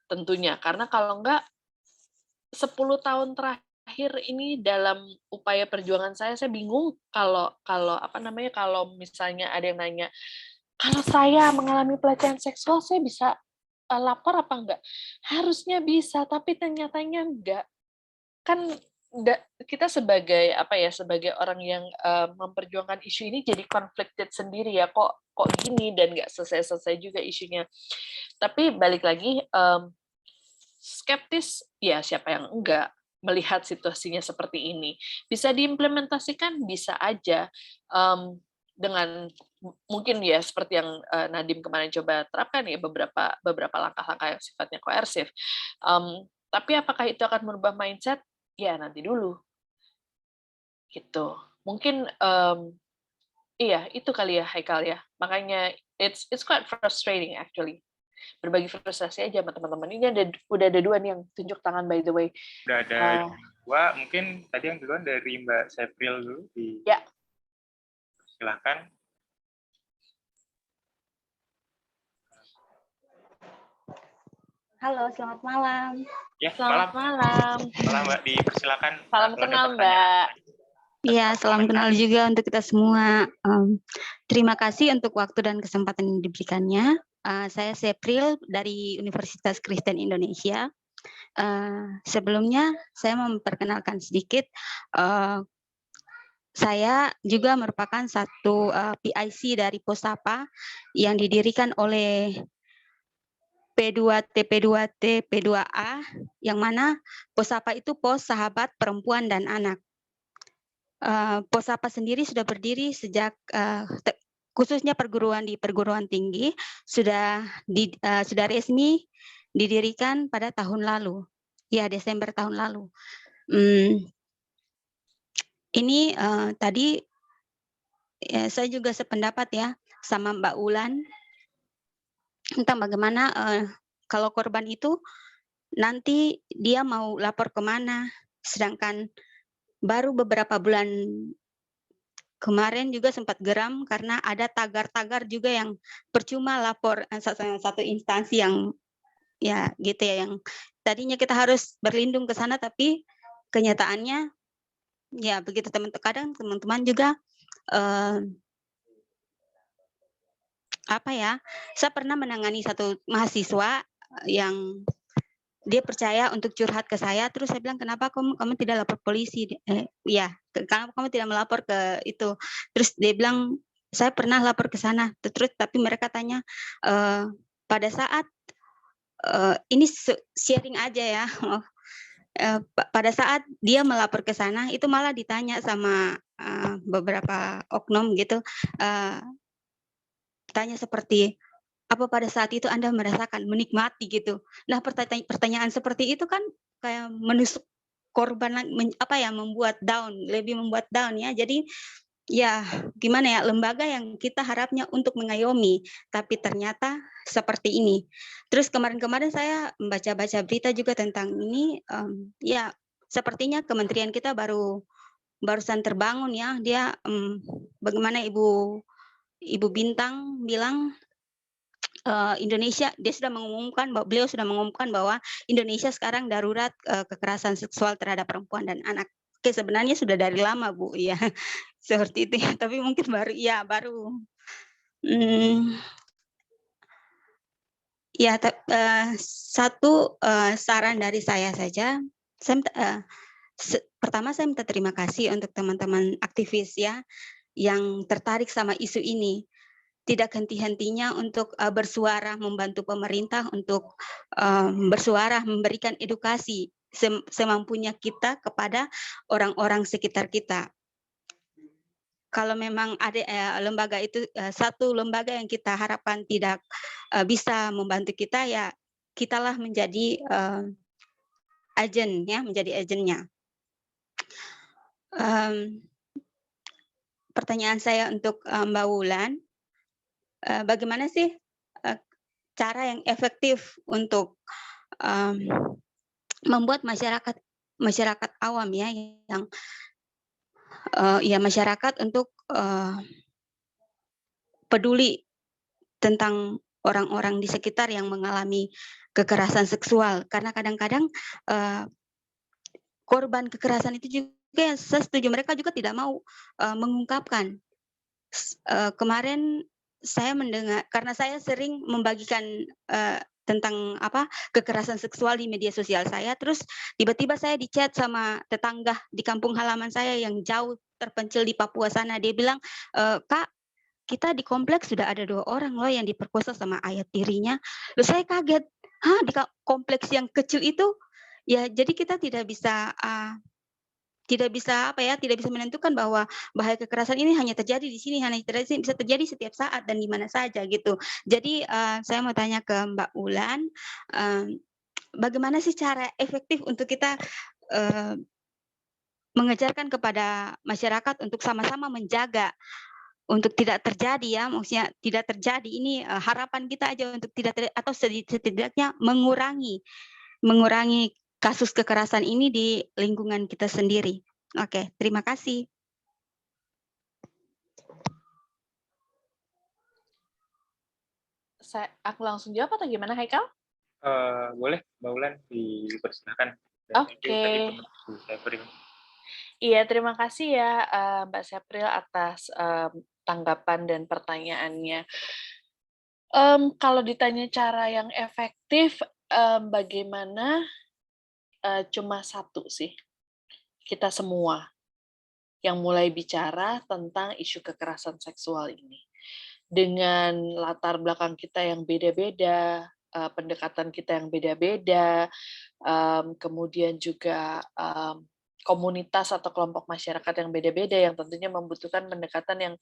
tentunya. Karena kalau nggak, 10 tahun terakhir ini dalam upaya perjuangan saya bingung kalau misalnya ada yang nanya, kalau saya mengalami pelecehan seksual, saya bisa lapor apa enggak? Harusnya bisa, tapi ternyatanya enggak. Kan kita sebagai sebagai orang yang memperjuangkan isu ini jadi conflicted sendiri ya, kok gini, dan enggak selesai juga isunya. Tapi balik lagi, skeptis ya, siapa yang enggak melihat situasinya seperti ini. Bisa diimplementasikan, bisa aja, dengan mungkin ya seperti yang Nadiem kemarin coba terapkan ya, beberapa langkah-langkah yang sifatnya koersif. Tapi apakah itu akan merubah mindset? Ya nanti dulu. Gitu. Mungkin iya, itu kali ya Haikal ya. Makanya it's quite frustrating actually. Berbagi frustrasi aja sama teman-teman. Ini udah ada 2 nih yang tunjuk tangan, by the way. Udah ada 2, mungkin tadi yang duluan dari Mbak Sepril dulu. Ya. Silakan. Halo, selamat malam. Ya, selamat malam. Malam Mbak, dipersilakan. Salam kenal Mbak. Iya, salam kenal juga untuk kita semua. Terima kasih untuk waktu dan kesempatan yang diberikannya. Saya Sepril dari Universitas Kristen Indonesia. Sebelumnya saya memperkenalkan sedikit. Saya juga merupakan satu PIC dari Posapa yang didirikan oleh P2T, P2T, P2A, yang mana Posapa itu Pos Sahabat Perempuan dan Anak. Posapa sendiri sudah berdiri sejak khususnya perguruan tinggi sudah resmi didirikan pada tahun lalu, ya Desember tahun lalu. Ini tadi saya juga sependapat ya sama Mbak Ulan tentang bagaimana kalau korban itu nanti dia mau lapor kemana, sedangkan baru beberapa bulan kemarin juga sempat geram karena ada tagar-tagar juga yang percuma lapor satu instansi yang ya gitu ya, yang tadinya kita harus berlindung ke sana tapi kenyataannya ya begitu. Kadang teman-teman juga apa ya, saya pernah menangani satu mahasiswa yang dia percaya untuk curhat ke saya, terus saya bilang, "Kenapa kamu tidak lapor polisi?" Ya, "Kenapa kamu tidak melapor ke itu?" Terus dia bilang, "Saya pernah lapor ke sana." Terus tapi mereka tanya, pada saat ini sharing aja ya, pada saat dia melapor ke sana, itu malah ditanya sama beberapa oknum gitu, tanya seperti, apa pada saat itu Anda merasakan menikmati gitu. Nah, pertanyaan seperti itu kan kayak menusuk korban, membuat down, lebih membuat down ya. Jadi ya gimana ya, lembaga yang kita harapnya untuk mengayomi, tapi ternyata seperti ini. Terus kemarin-kemarin saya baca-baca berita juga tentang ini, ya sepertinya kementerian kita barusan terbangun ya. Dia bagaimana Ibu Bintang bilang, Indonesia, beliau sudah mengumumkan bahwa Indonesia sekarang darurat kekerasan seksual terhadap perempuan dan anak. Oke, sebenarnya sudah dari lama Bu, ya seperti itu ya. Tapi mungkin baru. Ya, satu saran dari saya saja. Pertama saya minta terima kasih untuk teman-teman aktivis ya yang tertarik sama isu ini. Tidak henti-hentinya untuk bersuara, membantu pemerintah untuk bersuara, memberikan edukasi semampunya kita kepada orang-orang sekitar kita. Kalau memang ada lembaga itu, satu lembaga yang kita harapkan tidak bisa membantu kita, ya kitalah menjadi agen ya, menjadi agennya. Pertanyaan saya untuk Mbak Wulan, bagaimana sih cara yang efektif untuk membuat masyarakat awam ya, yang masyarakat untuk peduli tentang orang-orang di sekitar yang mengalami kekerasan seksual, karena kadang-kadang korban kekerasan itu juga, saya setuju, mereka juga tidak mau mengungkapkan. Kemarin saya mendengar, karena saya sering membagikan tentang kekerasan seksual di media sosial saya, terus tiba-tiba saya di-chat sama tetangga di kampung halaman saya yang jauh terpencil di Papua sana. Dia bilang, "Kak, kita di kompleks sudah ada 2 orang loh yang diperkosa sama ayah tirinya." Loh, saya kaget, "Hah, di kompleks yang kecil itu?" Ya, jadi kita tidak bisa menentukan bahwa bahaya kekerasan ini hanya terjadi di sini, bisa terjadi setiap saat dan di mana saja gitu. Jadi saya mau tanya ke Mbak Ulan, bagaimana sih cara efektif untuk kita mengajarkan kepada masyarakat untuk sama-sama menjaga untuk tidak terjadi ya, maksudnya tidak terjadi ini, harapan kita aja untuk tidak terjadi, atau setidaknya mengurangi kasus kekerasan ini di lingkungan kita sendiri. Oke, terima kasih. Aku langsung jawab atau gimana, Haikal? Boleh, Mbak Ulan, dipersilakan. Oke. Iya, terima kasih ya Mbak Sepril atas tanggapan dan pertanyaannya. Kalau ditanya cara yang efektif, bagaimana, cuma satu sih, kita semua yang mulai bicara tentang isu kekerasan seksual ini. Dengan latar belakang kita yang beda-beda, pendekatan kita yang beda-beda, kemudian juga komunitas atau kelompok masyarakat yang beda-beda yang tentunya membutuhkan pendekatan yang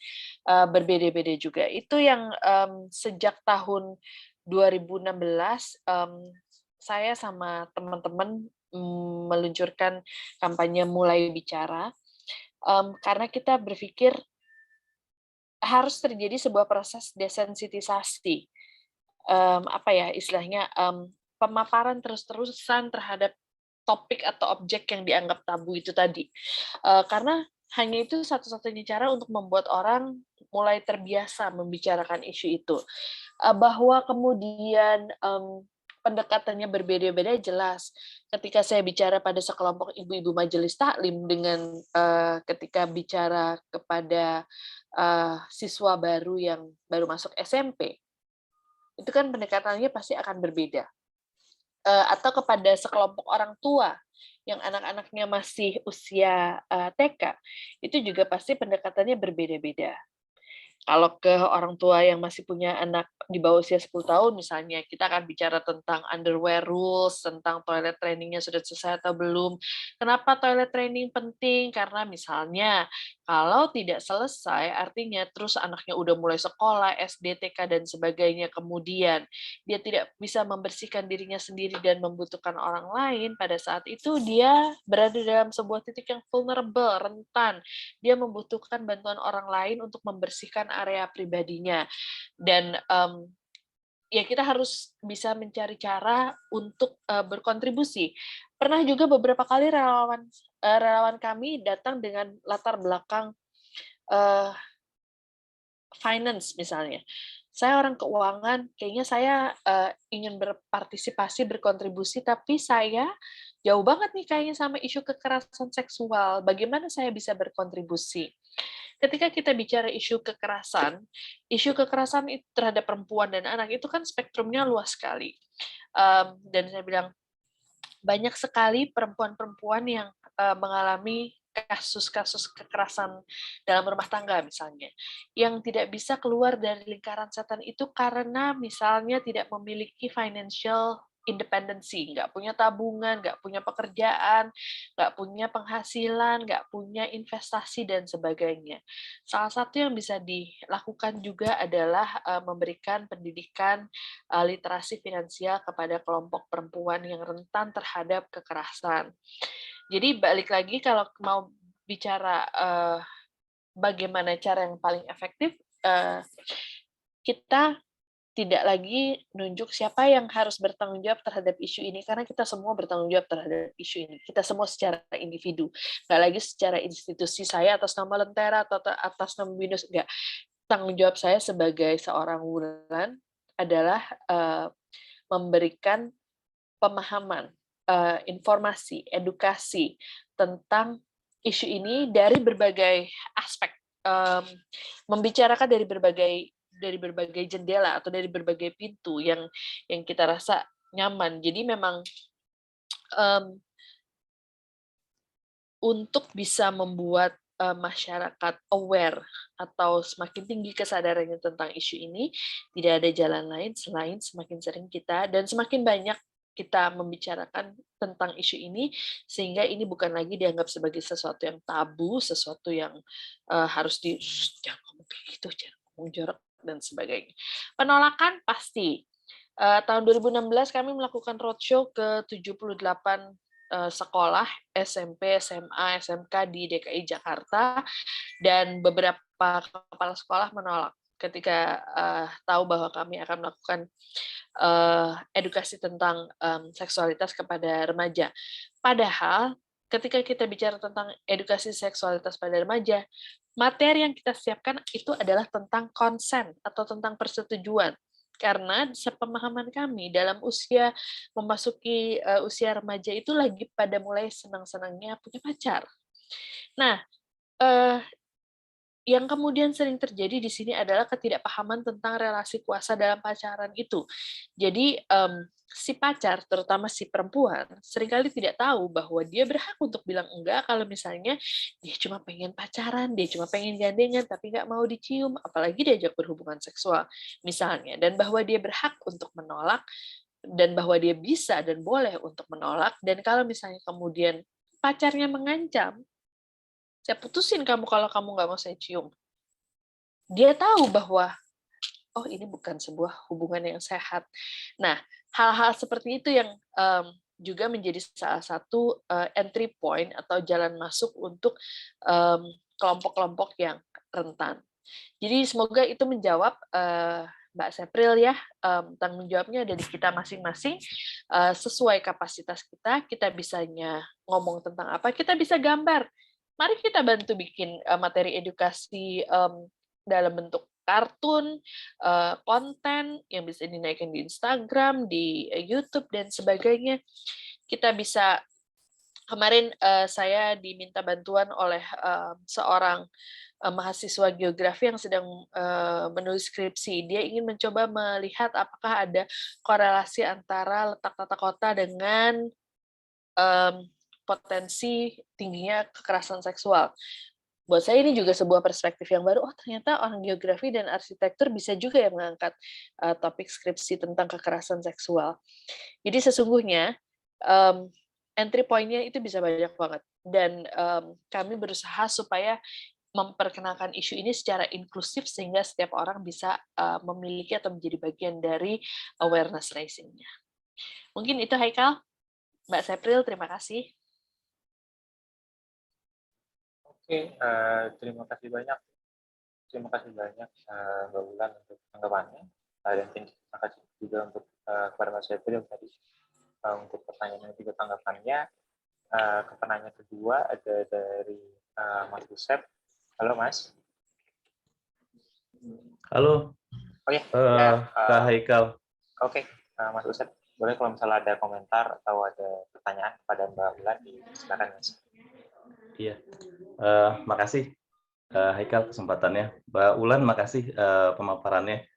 berbeda-beda juga. Itu yang sejak tahun 2016 saya sama teman-teman meluncurkan kampanye Mulai Bicara, karena kita berpikir harus terjadi sebuah proses desensitisasi, apa ya istilahnya, pemaparan terus-terusan terhadap topik atau objek yang dianggap tabu itu tadi. Karena hanya itu satu-satunya cara untuk membuat orang mulai terbiasa membicarakan isu itu. Bahwa kemudian pendekatannya berbeda-beda jelas. Ketika saya bicara pada sekelompok ibu-ibu majelis taklim dengan ketika bicara kepada siswa baru yang baru masuk SMP, itu kan pendekatannya pasti akan berbeda. Atau kepada sekelompok orang tua yang anak-anaknya masih usia TK, itu juga pasti pendekatannya berbeda-beda. Kalau ke orang tua yang masih punya anak di bawah usia 10 tahun misalnya, kita akan bicara tentang underwear rules, tentang toilet trainingnya sudah selesai atau belum. Kenapa toilet training penting? Karena misalnya, kalau tidak selesai, artinya terus anaknya udah mulai sekolah, SD, TK, dan sebagainya, kemudian dia tidak bisa membersihkan dirinya sendiri dan membutuhkan orang lain, pada saat itu dia berada dalam sebuah titik yang vulnerable, rentan. Dia membutuhkan bantuan orang lain untuk membersihkan area pribadinya. Dan ya kita harus bisa mencari cara untuk berkontribusi. Pernah juga beberapa kali relawan kami datang dengan latar belakang finance misalnya. Saya orang keuangan, kayaknya saya ingin berpartisipasi, berkontribusi, tapi saya jauh banget nih kayaknya sama isu kekerasan seksual. Bagaimana saya bisa berkontribusi? Ketika kita bicara isu kekerasan terhadap perempuan dan anak itu kan spektrumnya luas sekali. Dan saya bilang, banyak sekali perempuan-perempuan yang mengalami kasus-kasus kekerasan dalam rumah tangga misalnya, yang tidak bisa keluar dari lingkaran setan itu karena misalnya tidak memiliki financial independency, nggak punya tabungan, nggak punya pekerjaan, nggak punya penghasilan, nggak punya investasi, dan sebagainya. Salah satu yang bisa dilakukan juga adalah memberikan pendidikan literasi finansial kepada kelompok perempuan yang rentan terhadap kekerasan. Jadi balik lagi kalau mau bicara bagaimana cara yang paling efektif, kita tidak lagi nunjuk siapa yang harus bertanggung jawab terhadap isu ini, karena kita semua bertanggung jawab terhadap isu ini. Kita semua secara individu, nggak lagi secara institusi, saya atas nama Lentera atau atas nama Binus, nggak. Tanggung jawab saya sebagai seorang Wulan adalah memberikan pemahaman, informasi, edukasi tentang isu ini dari berbagai aspek, membicarakan dari berbagai jendela atau dari berbagai pintu yang kita rasa nyaman. Jadi memang untuk bisa membuat masyarakat aware atau semakin tinggi kesadarannya tentang isu ini, tidak ada jalan lain selain semakin sering kita dan semakin banyak kita membicarakan tentang isu ini, sehingga ini bukan lagi dianggap sebagai sesuatu yang tabu, sesuatu yang harus jangan ngomong kayak gitu, jangan ngomong jorok, dan sebagainya. Penolakan pasti. Tahun 2016 kami melakukan roadshow ke 78 sekolah SMP, SMA, SMK di DKI Jakarta, dan beberapa kepala sekolah menolak ketika tahu bahwa kami akan melakukan edukasi tentang seksualitas kepada remaja. Padahal ketika kita bicara tentang edukasi seksualitas pada remaja, materi yang kita siapkan itu adalah tentang konsen atau tentang persetujuan. Karena sepemahaman kami dalam usia memasuki usia remaja itu lagi pada mulai senang-senangnya punya pacar. Nah, yang kemudian sering terjadi di sini adalah ketidakpahaman tentang relasi kuasa dalam pacaran itu. Jadi si pacar, terutama si perempuan, seringkali tidak tahu bahwa dia berhak untuk bilang enggak kalau misalnya dia cuma pengen pacaran, dia cuma pengen gandengan, tapi nggak mau dicium, apalagi diajak berhubungan seksual, misalnya. Dan bahwa dia berhak untuk menolak, dan bahwa dia bisa dan boleh untuk menolak, dan kalau misalnya kemudian pacarnya mengancam, saya putusin kamu kalau kamu nggak mau saya cium. Dia tahu bahwa, oh ini bukan sebuah hubungan yang sehat. Nah, hal-hal seperti itu yang juga menjadi salah satu entry point atau jalan masuk untuk kelompok-kelompok yang rentan. Jadi semoga itu menjawab Mbak Sepril ya, tanggung jawabnya ada di kita masing-masing, sesuai kapasitas kita bisanya ngomong tentang apa, kita bisa gambar. Mari kita bantu bikin materi edukasi dalam bentuk kartun, konten yang bisa dinaikkan di Instagram, di YouTube, dan sebagainya. Kita bisa, kemarin saya diminta bantuan oleh seorang mahasiswa geografi yang sedang menulis skripsi. Dia ingin mencoba melihat apakah ada korelasi antara letak tata kota dengan potensi tingginya kekerasan seksual. Buat saya ini juga sebuah perspektif yang baru. Oh, ternyata orang geografi dan arsitektur bisa juga ya mengangkat topik skripsi tentang kekerasan seksual. Jadi sesungguhnya entry point-nya itu bisa banyak banget. Dan kami berusaha supaya memperkenalkan isu ini secara inklusif sehingga setiap orang bisa memiliki atau menjadi bagian dari awareness raising-nya. Mungkin itu Haikal. Mbak Sepril, terima kasih. Oke, terima kasih banyak. Terima kasih banyak Mbak Ulan untuk tanggapannya. Dan terima kasih juga untuk kepada Mas Sepril tadi untuk pertanyaan dan juga tanggapannya. Ke penanya kedua ada dari Mas Yusef. Halo Mas. Halo. Oh ya. Kak Haikal. Oke, Mas Yusef. Boleh kalau misalnya ada komentar atau ada pertanyaan kepada Mbak Ulan, silakan Mas. Iya, makasih Haikal kesempatannya. Mbak Ulan, makasih pemaparannya.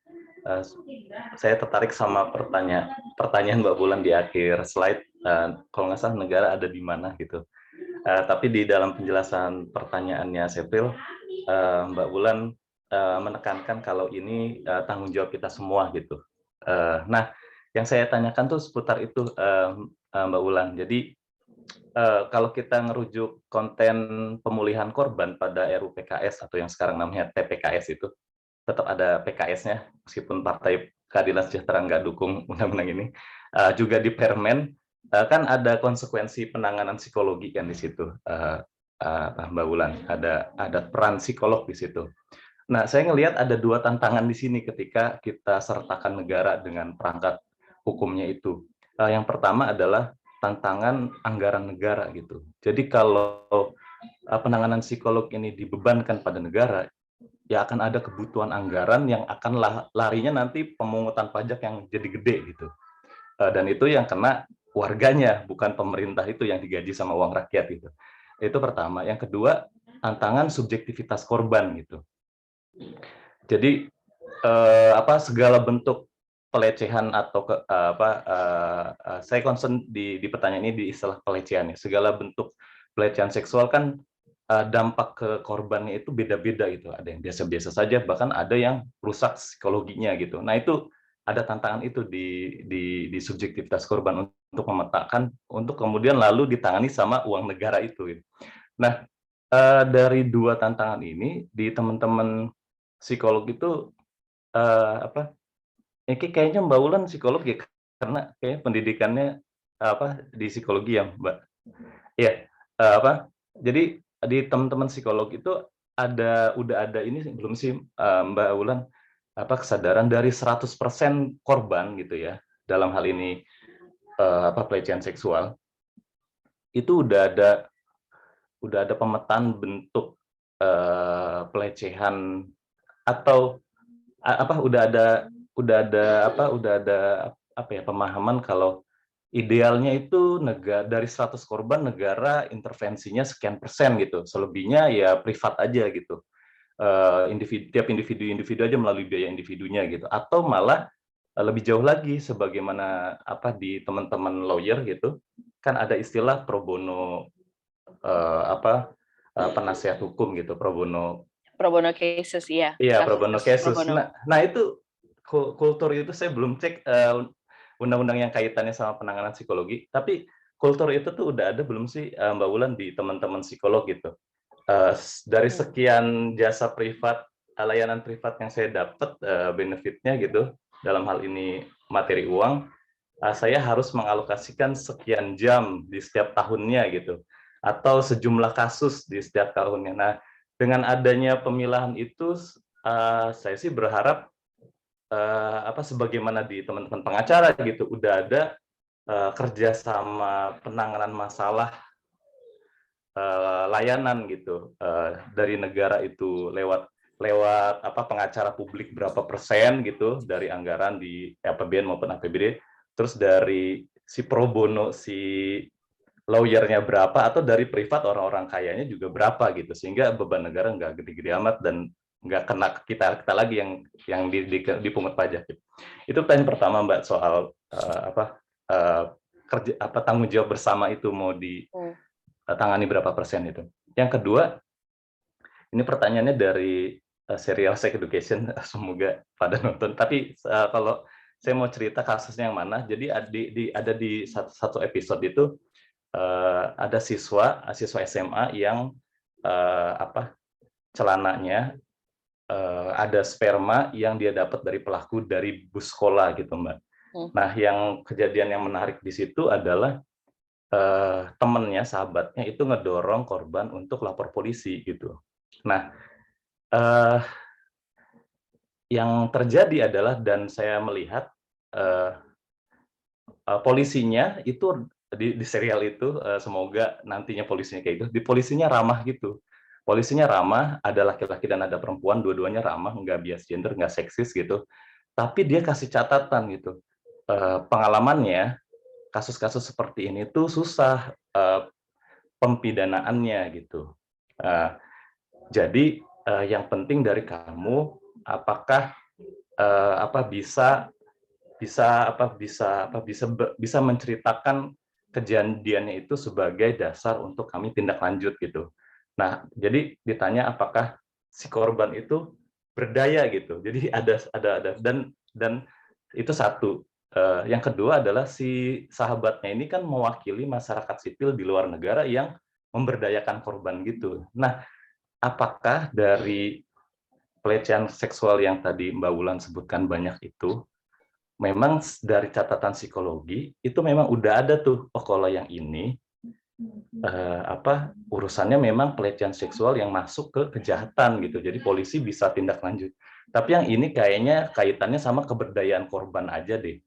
Saya tertarik sama pertanyaan Mbak Ulan di akhir slide. Kalau nggak salah negara ada di mana gitu. Tapi di dalam penjelasan pertanyaannya Sepril, Mbak Ulan menekankan kalau ini tanggung jawab kita semua gitu. Nah, yang saya tanyakan tuh seputar itu Mbak Ulan. Jadi kalau kita ngerujuk konten pemulihan korban pada RUU PKS atau yang sekarang namanya TPKS itu, tetap ada PKS-nya, meskipun Partai Keadilan Sejahtera nggak dukung undang-undang ini. Juga di Permen, kan ada konsekuensi penanganan psikologi kan di situ, Mbak Wulan. Ada peran psikolog di situ. Nah, saya ngelihat ada dua tantangan di sini ketika kita sertakan negara dengan perangkat hukumnya itu. Yang pertama adalah tantangan anggaran negara gitu. Jadi kalau penanganan psikolog ini dibebankan pada negara, ya akan ada kebutuhan anggaran yang akan larinya nanti pemungutan pajak yang jadi gede gitu. Dan itu yang kena warganya, bukan pemerintah itu yang digaji sama uang rakyat gitu. Itu pertama. Yang kedua, tantangan subjektivitas korban gitu. Jadi segala bentuk pelecehan atau saya concern di pertanyaan ini di istilah pelecehan ya. Segala bentuk pelecehan seksual kan dampak ke korbannya itu beda-beda gitu. Ada yang biasa-biasa saja, bahkan ada yang rusak psikologinya gitu. Nah itu ada tantangan itu di subjektivitas korban untuk memetakan, untuk kemudian lalu ditangani sama uang negara itu. Gitu. Nah dari dua tantangan ini di teman-teman psikolog itu kayaknya Mbak Ulan psikolog ya, karena kayak pendidikannya di psikologi ya Mbak. Iya, jadi di teman-teman psikolog itu udah ada ini belum sih Mbak Ulan kesadaran dari 100% korban gitu ya dalam hal ini pelecehan seksual itu udah ada pemetaan bentuk pelecehan atau udah ada pemahaman kalau idealnya itu dari 100 korban negara intervensinya sekian persen gitu, selebihnya ya privat aja gitu, tiap individu aja melalui biaya individunya gitu, atau malah lebih jauh lagi sebagaimana di teman-teman lawyer gitu kan ada istilah pro bono penasihat hukum gitu, pro bono cases ya. Iya, pro bono cases. Nah itu kultur itu saya belum cek undang-undang yang kaitannya sama penanganan psikologi, tapi kultur itu tuh udah ada belum sih Mbak Wulan di teman-teman psikolog gitu? Dari sekian jasa privat, layanan privat yang saya dapat benefitnya gitu, dalam hal ini materi uang, saya harus mengalokasikan sekian jam di setiap tahunnya gitu, atau sejumlah kasus di setiap tahunnya. Nah, dengan adanya pemilahan itu, saya sih berharap sebagaimana di teman-teman pengacara gitu, udah ada kerjasama penanganan masalah layanan gitu dari negara itu lewat pengacara publik berapa persen gitu dari anggaran di APBN maupun APBD, terus dari si pro bono si lawyernya berapa, atau dari privat orang-orang kayanya juga berapa gitu, sehingga beban negara nggak gede-gede amat dan nggak kena ke kita lagi yang dipungut pajak gitu. Itu pertanyaan pertama Mbak, soal tanggung jawab bersama itu mau ditangani berapa persen itu. Yang kedua, ini pertanyaannya dari serial Sex Education, semoga pada nonton. Tapi kalau saya mau cerita kasusnya yang mana, jadi ada di satu episode itu ada siswa SMA yang celananya ada sperma yang dia dapat dari pelaku dari bus sekolah gitu Mbak. Nah, yang kejadian yang menarik di situ adalah temennya, sahabatnya itu ngedorong korban untuk lapor polisi gitu. Nah, yang terjadi adalah, dan saya melihat polisinya itu di serial itu, semoga nantinya polisinya kayak gitu, di polisinya ramah gitu. Polisinya ramah, ada laki-laki dan ada perempuan, dua-duanya ramah, nggak bias gender, nggak seksis gitu. Tapi dia kasih catatan gitu, pengalamannya kasus-kasus seperti ini tuh susah pempidanaannya gitu. Jadi yang penting dari kamu, apakah bisa menceritakan kejadiannya itu sebagai dasar untuk kami tindak lanjut gitu. Nah, jadi ditanya apakah si korban itu berdaya gitu. Jadi ada dan itu satu. Yang kedua adalah si sahabatnya ini kan mewakili masyarakat sipil di luar negara yang memberdayakan korban gitu. Nah, apakah dari pelecehan seksual yang tadi Mbak Wulan sebutkan banyak itu, memang dari catatan psikologi itu memang udah ada tuh, kalau yang ini urusannya memang pelecehan seksual yang masuk ke kejahatan gitu, jadi polisi bisa tindak lanjut. Tapi yang ini kayaknya kaitannya sama keberdayaan korban aja deh.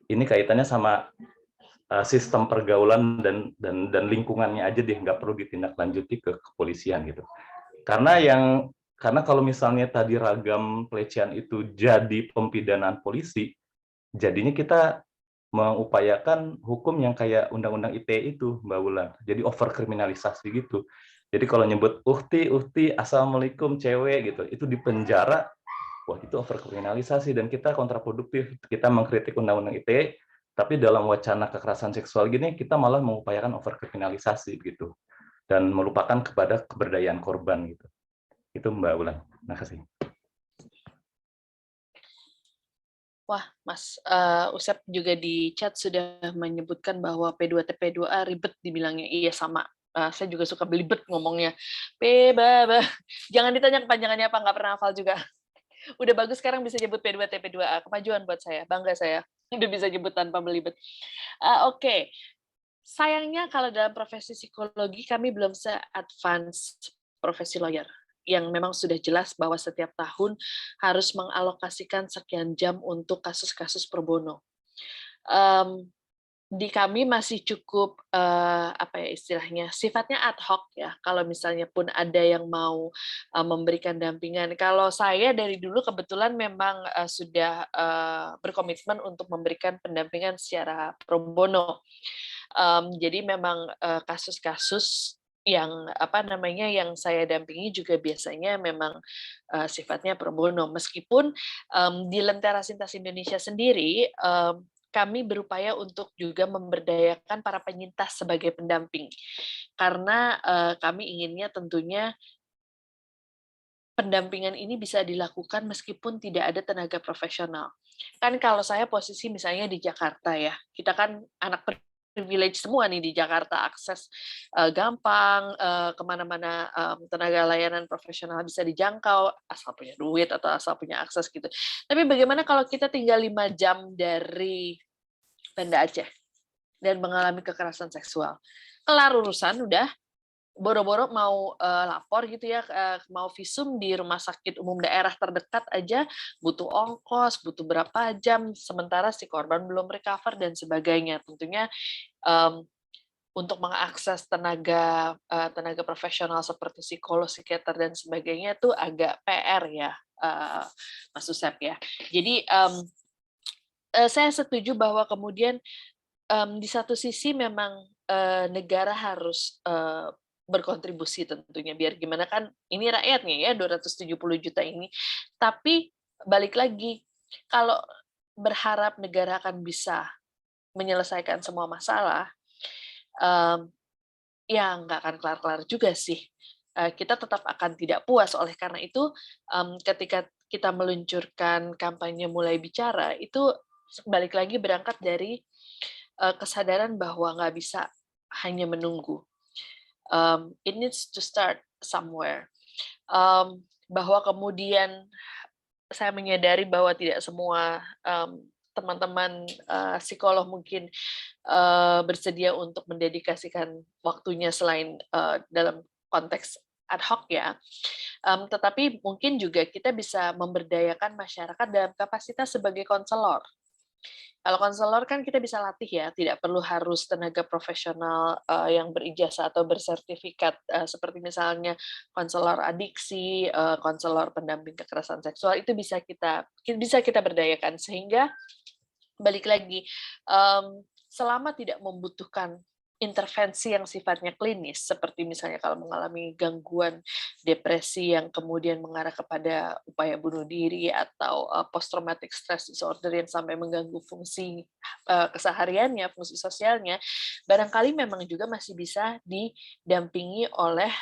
Ini kaitannya sama sistem pergaulan dan lingkungannya aja deh, nggak perlu ditindaklanjuti ke kepolisian gitu. Karena kalau misalnya tadi ragam pelecehan itu jadi pempidanaan polisi, jadinya kita mengupayakan hukum yang kayak Undang-Undang ITE itu, Mbak Wulan. Jadi overkriminalisasi gitu. Jadi kalau nyebut uhti, assalamualaikum, cewek gitu, itu di penjara, wah itu overkriminalisasi dan kita kontraproduktif. Kita mengkritik Undang-Undang ITE, tapi dalam wacana kekerasan seksual gini kita malah mengupayakan overkriminalisasi gitu dan melupakan kepada keberdayaan korban gitu. Itu Mbak Wulan. Terima kasih. Wah, Mas Usep juga di chat sudah menyebutkan bahwa P2TP2A ribet dibilangnya. Iya, sama. Saya juga suka belibet ngomongnya. Jangan ditanya kepanjangannya apa, nggak pernah hafal juga. Udah bagus sekarang bisa nyebut P2TP2A. Kemajuan buat saya, bangga saya. Udah bisa nyebut tanpa belibet. Oke. Sayangnya kalau dalam profesi psikologi kami belum se-advance profesi lawyer, yang memang sudah jelas bahwa setiap tahun harus mengalokasikan sekian jam untuk kasus-kasus pro bono. Di kami masih cukup istilahnya sifatnya ad hoc ya. Kalau misalnya pun ada yang mau memberikan dampingan. Kalau saya dari dulu kebetulan memang sudah berkomitmen untuk memberikan pendampingan secara pro bono. Jadi memang kasus-kasus yang yang saya dampingi juga biasanya memang sifatnya pro bono. Meskipun di Lentera Sintas Indonesia sendiri kami berupaya untuk juga memberdayakan para penyintas sebagai pendamping, karena kami inginnya tentunya pendampingan ini bisa dilakukan meskipun tidak ada tenaga profesional. Kan kalau saya posisi misalnya di Jakarta ya, kita kan anak privilege semua nih di Jakarta, akses gampang, kemana-mana tenaga layanan profesional bisa dijangkau, asal punya duit atau asal punya akses gitu. Tapi bagaimana kalau kita tinggal 5 jam dari Banda Aceh dan mengalami kekerasan seksual? Kelar urusan, udah. Boro-boro mau lapor gitu ya, mau visum di rumah sakit umum daerah terdekat aja butuh ongkos, butuh berapa jam, sementara si korban belum recover dan sebagainya. Tentunya untuk mengakses tenaga profesional seperti psikolog, psikiater dan sebagainya itu agak PR ya, Mas Usep ya. Jadi saya setuju bahwa kemudian di satu sisi memang negara harus berkontribusi tentunya, biar gimana kan ini rakyatnya ya 270 juta ini. Tapi balik lagi, kalau berharap negara akan bisa menyelesaikan semua masalah, ya nggak akan kelar-kelar juga sih. Kita tetap akan tidak puas. Oleh karena itu, ketika kita meluncurkan kampanye Mulai Bicara, itu balik lagi berangkat dari kesadaran bahwa nggak bisa hanya menunggu. It needs to start somewhere. Bahwa kemudian saya menyadari bahwa tidak semua teman-teman psikolog mungkin bersedia untuk mendedikasikan waktunya selain dalam konteks ad hoc ya. Tetapi mungkin juga kita bisa memberdayakan masyarakat dalam kapasitas sebagai konselor. Kalau konselor kan kita bisa latih ya, tidak perlu harus tenaga profesional yang berijazah atau bersertifikat, seperti misalnya konselor adiksi, konselor pendamping kekerasan seksual, itu bisa kita berdayakan, sehingga balik lagi, selama tidak membutuhkan intervensi yang sifatnya klinis, seperti misalnya kalau mengalami gangguan depresi yang kemudian mengarah kepada upaya bunuh diri atau post-traumatic stress disorder yang sampai mengganggu fungsi kesehariannya, fungsi sosialnya, barangkali memang juga masih bisa didampingi oleh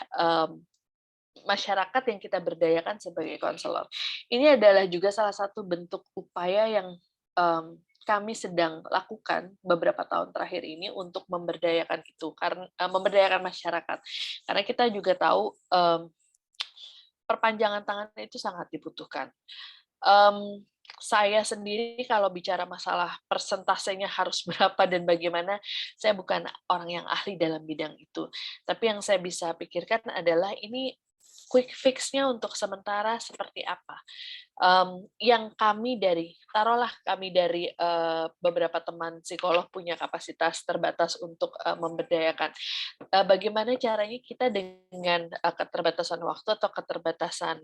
masyarakat yang kita berdayakan sebagai konselor. Ini adalah juga salah satu bentuk upaya yang kami sedang lakukan beberapa tahun terakhir ini untuk memberdayakan itu, karena memberdayakan masyarakat. Karena kita juga tahu perpanjangan tangan itu sangat dibutuhkan. Saya sendiri kalau bicara masalah persentasenya harus berapa dan bagaimana, saya bukan orang yang ahli dalam bidang itu. Tapi yang saya bisa pikirkan adalah ini quick fix-nya untuk sementara seperti apa. Yang taruhlah kami dari beberapa teman psikolog punya kapasitas terbatas untuk memberdayakan. Bagaimana caranya kita dengan keterbatasan waktu atau keterbatasan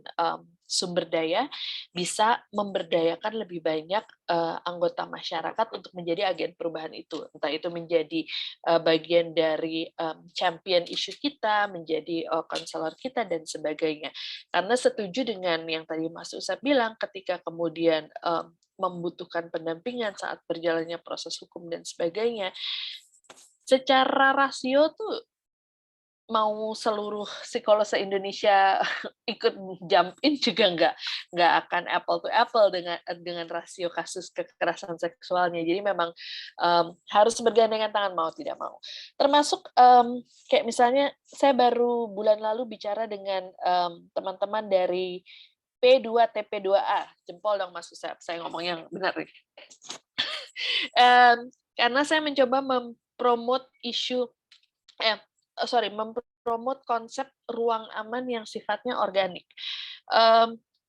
sumber daya bisa memberdayakan lebih banyak anggota masyarakat untuk menjadi agen perubahan itu. Entah itu menjadi bagian dari champion isu kita, menjadi konselor kita, dan sebagainya. Karena setuju dengan yang tadi Mas Usep bilang, ketika kemudian membutuhkan pendampingan saat berjalannya proses hukum dan sebagainya, secara rasio tuh mau seluruh psikolog se-Indonesia ikut jump in juga nggak akan apple to apple dengan rasio kasus kekerasan seksualnya. Jadi memang harus bergandengan tangan mau tidak mau. Termasuk kayak misalnya saya baru bulan lalu bicara dengan teman-teman dari P2TP2A, jempol dong Mas Usep, saya ngomong yang benar nih. Karena saya mencoba mempromot mempromot konsep ruang aman yang sifatnya organik.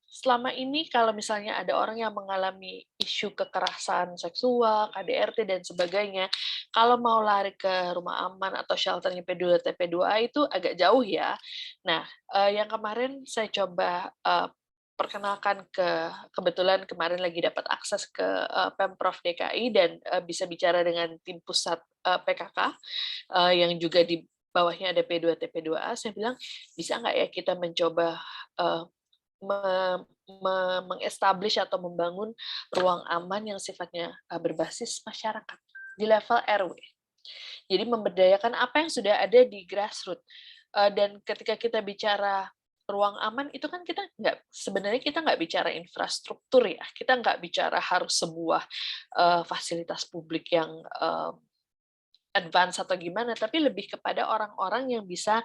Selama ini kalau misalnya ada orang yang mengalami isu kekerasan seksual, KDRT dan sebagainya, kalau mau lari ke rumah aman atau shelternya P2TP2A itu agak jauh ya. Nah, yang kemarin saya coba perkenalkan kebetulan kemarin lagi dapat akses ke Pemprov DKI dan bisa bicara dengan tim pusat PKK yang juga di bawahnya ada P2TP2A, saya bilang, bisa nggak ya kita mencoba mengestablish atau membangun ruang aman yang sifatnya berbasis masyarakat di level RW. Jadi memberdayakan apa yang sudah ada di grassroots. Dan ketika kita bicara ruang aman, itu kan sebenarnya kita nggak bicara infrastruktur ya, kita nggak bicara harus sebuah fasilitas publik yang advance atau gimana, tapi lebih kepada orang-orang yang bisa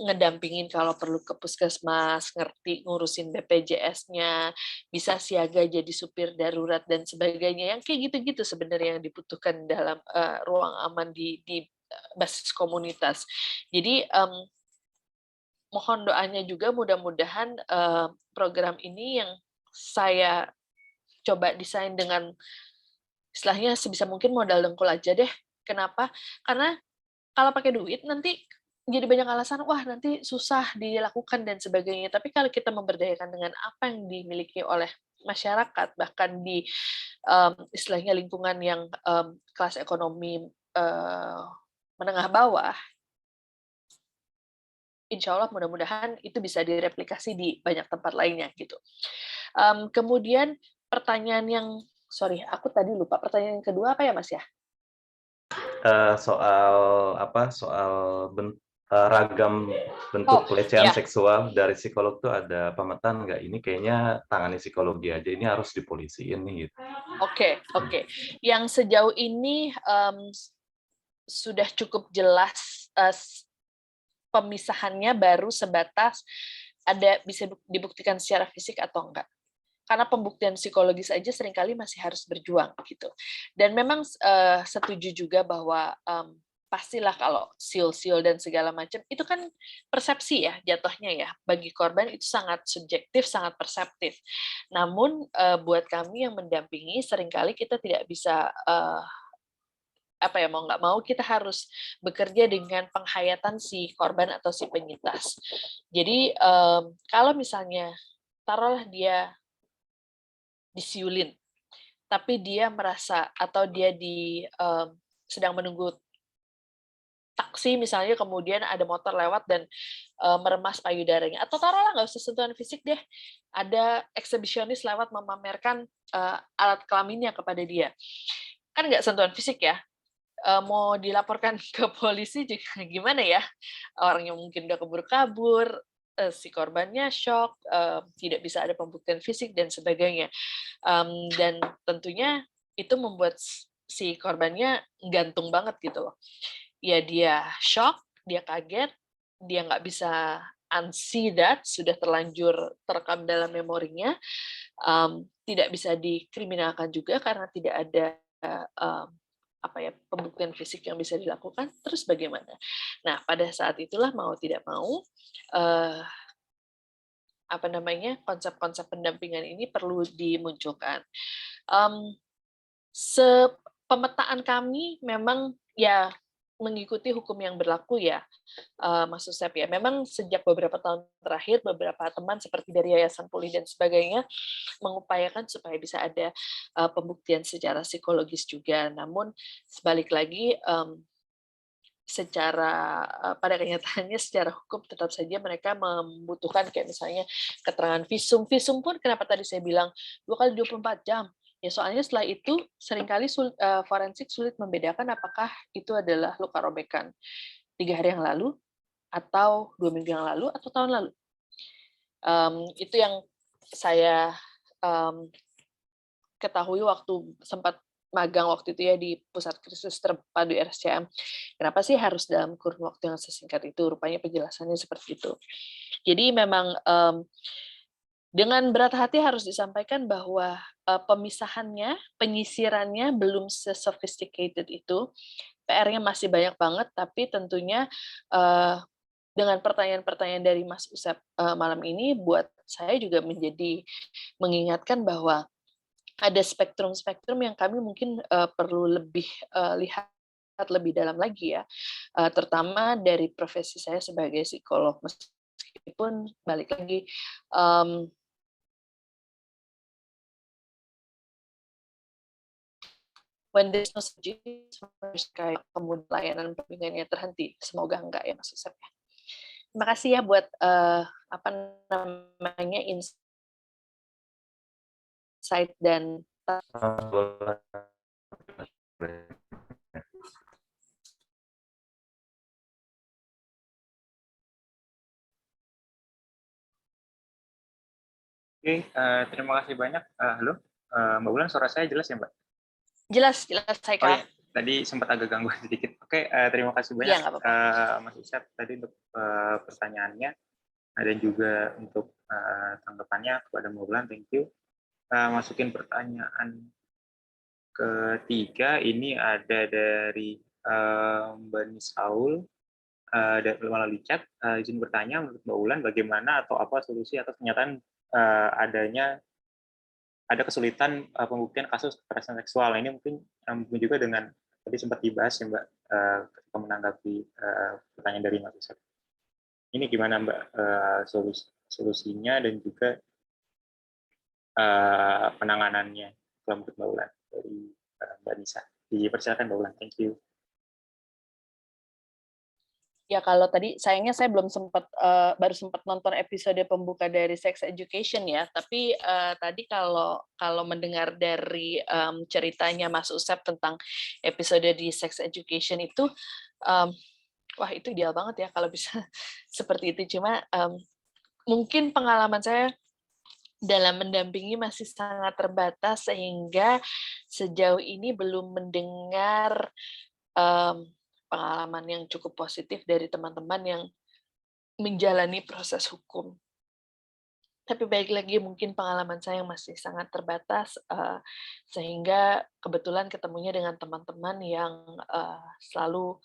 ngedampingin kalau perlu ke puskesmas, ngerti ngurusin BPJS-nya, bisa siaga jadi supir darurat dan sebagainya. Yang kayak gitu-gitu sebenarnya yang dibutuhkan dalam ruang aman di basis komunitas. Jadi mohon doanya juga, mudah-mudahan program ini yang saya coba desain dengan istilahnya sebisa mungkin modal dengkul aja deh. Kenapa? Karena kalau pakai duit nanti jadi banyak alasan, wah nanti susah dilakukan dan sebagainya. Tapi kalau kita memberdayakan dengan apa yang dimiliki oleh masyarakat, bahkan di istilahnya lingkungan yang kelas ekonomi menengah bawah, insya Allah mudah-mudahan itu bisa direplikasi di banyak tempat lainnya gitu. Kemudian pertanyaan yang, sorry, aku tadi lupa pertanyaan yang kedua apa ya Mas ya? Soal apa? Soal ragam bentuk pelecehan ya. seksual dari psikolog tuh ada pemetaan nggak? Ini kayaknya tangani psikologi aja, ini harus dipolisiin nih gitu. Oke. Yang sejauh ini sudah cukup jelas pemisahannya baru sebatas ada bisa dibuktikan secara fisik atau enggak. Karena pembuktian psikologis aja seringkali masih harus berjuang gitu. Dan memang setuju juga bahwa pastilah kalau siul-siul dan segala macam itu kan persepsi ya jatuhnya ya. Bagi korban itu sangat subjektif, sangat perseptif. Namun buat kami yang mendampingi seringkali kita tidak bisa mau nggak mau kita harus bekerja dengan penghayatan si korban atau si penyintas. Jadi kalau misalnya taruhlah dia disiulin, tapi dia merasa atau dia sedang menunggu taksi misalnya, kemudian ada motor lewat dan meremas payudaranya, atau taruhlah nggak usah sentuhan fisik deh, ada eksibisionis lewat memamerkan alat kelaminnya kepada dia, kan nggak sentuhan fisik ya, mau dilaporkan ke polisi juga gimana ya, orang yang mungkin udah kabur-kabur, si korbannya shock, tidak bisa ada pembuktian fisik dan sebagainya. Dan tentunya itu membuat si korbannya gantung banget gitu loh. Ya dia shock, dia kaget, dia nggak bisa unsee that, sudah terlanjur terekam dalam memorinya, tidak bisa dikriminalkan juga karena tidak ada pembuktian fisik yang bisa dilakukan, terus bagaimana? Nah, pada saat itulah mau tidak mau konsep-konsep pendampingan ini perlu dimunculkan. Pemetaan kami memang ya mengikuti hukum yang berlaku ya, Mas Usep ya. Memang sejak beberapa tahun terakhir, beberapa teman seperti dari Yayasan Pulih dan sebagainya mengupayakan supaya bisa ada pembuktian secara psikologis juga. Namun sebalik lagi, pada kenyataannya secara hukum tetap saja mereka membutuhkan kayak misalnya keterangan visum. Visum pun kenapa tadi saya bilang 2 kali 24 jam. Ya soalnya setelah itu seringkali forensik sulit membedakan apakah itu adalah luka robekan 3 hari yang lalu, atau 2 minggu yang lalu, atau tahun lalu. Itu yang saya ketahui waktu sempat magang waktu itu ya di Pusat Krisis Terpadu RSCM. Kenapa sih harus dalam kurun waktu yang sesingkat itu? Rupanya penjelasannya seperti itu. Jadi memang dengan berat hati harus disampaikan bahwa pemisahannya, penyisirannya belum se-sophisticated itu. PR-nya masih banyak banget, tapi tentunya dengan pertanyaan-pertanyaan dari Mas Usep malam ini, buat saya juga menjadi mengingatkan bahwa ada spektrum-spektrum yang kami mungkin perlu lebih lihat lebih dalam lagi ya, terutama dari profesi saya sebagai psikolog. Meskipun balik lagi, when there's no kayak kemudian layanan pembimbingannya terhenti. Semoga enggak ya Mas Usep ya. Terima kasih ya buat insight dan Oke, terima kasih banyak. Halo, Mbak Ulan, suara saya jelas ya Mbak? Jelas, Haikal. Oh, ya. tadi sempat agak gangguan sedikit. Oke, terima kasih Iya, banyak nggak apa-apa. Mas Isyad tadi untuk pertanyaannya dan juga untuk tanggapannya kepada Mbak Ulan, thank you. Masukin pertanyaan ketiga, ini ada dari Mbak Nisaul melalui chat. Izin bertanya, menurut Mbak Ulan, bagaimana atau apa solusi atas kenyataan ada kesulitan pembuktian kasus kekerasan seksual. Ini mungkin juga dengan tadi sempat dibahas ya Mbak ketika menanggapi pertanyaan dari Mas Isyad. Ini gimana Mbak solusinya dan juga penanganannya kalau menurut Mbak Ulan dari Mbak Nisa. Dipersilakan Mbak Ulan. Thank you. Ya kalau tadi sayangnya saya belum sempat baru sempat nonton episode pembuka dari Sex Education ya, tapi tadi kalau mendengar dari ceritanya Mas Usep tentang episode di Sex Education itu, wah itu ideal banget ya kalau bisa seperti itu. Cuma mungkin pengalaman saya dalam mendampingi masih sangat terbatas sehingga sejauh ini belum mendengar pengalaman yang cukup positif dari teman-teman yang menjalani proses hukum. Tapi baik lagi mungkin pengalaman saya yang masih sangat terbatas, sehingga kebetulan ketemunya dengan teman-teman yang selalu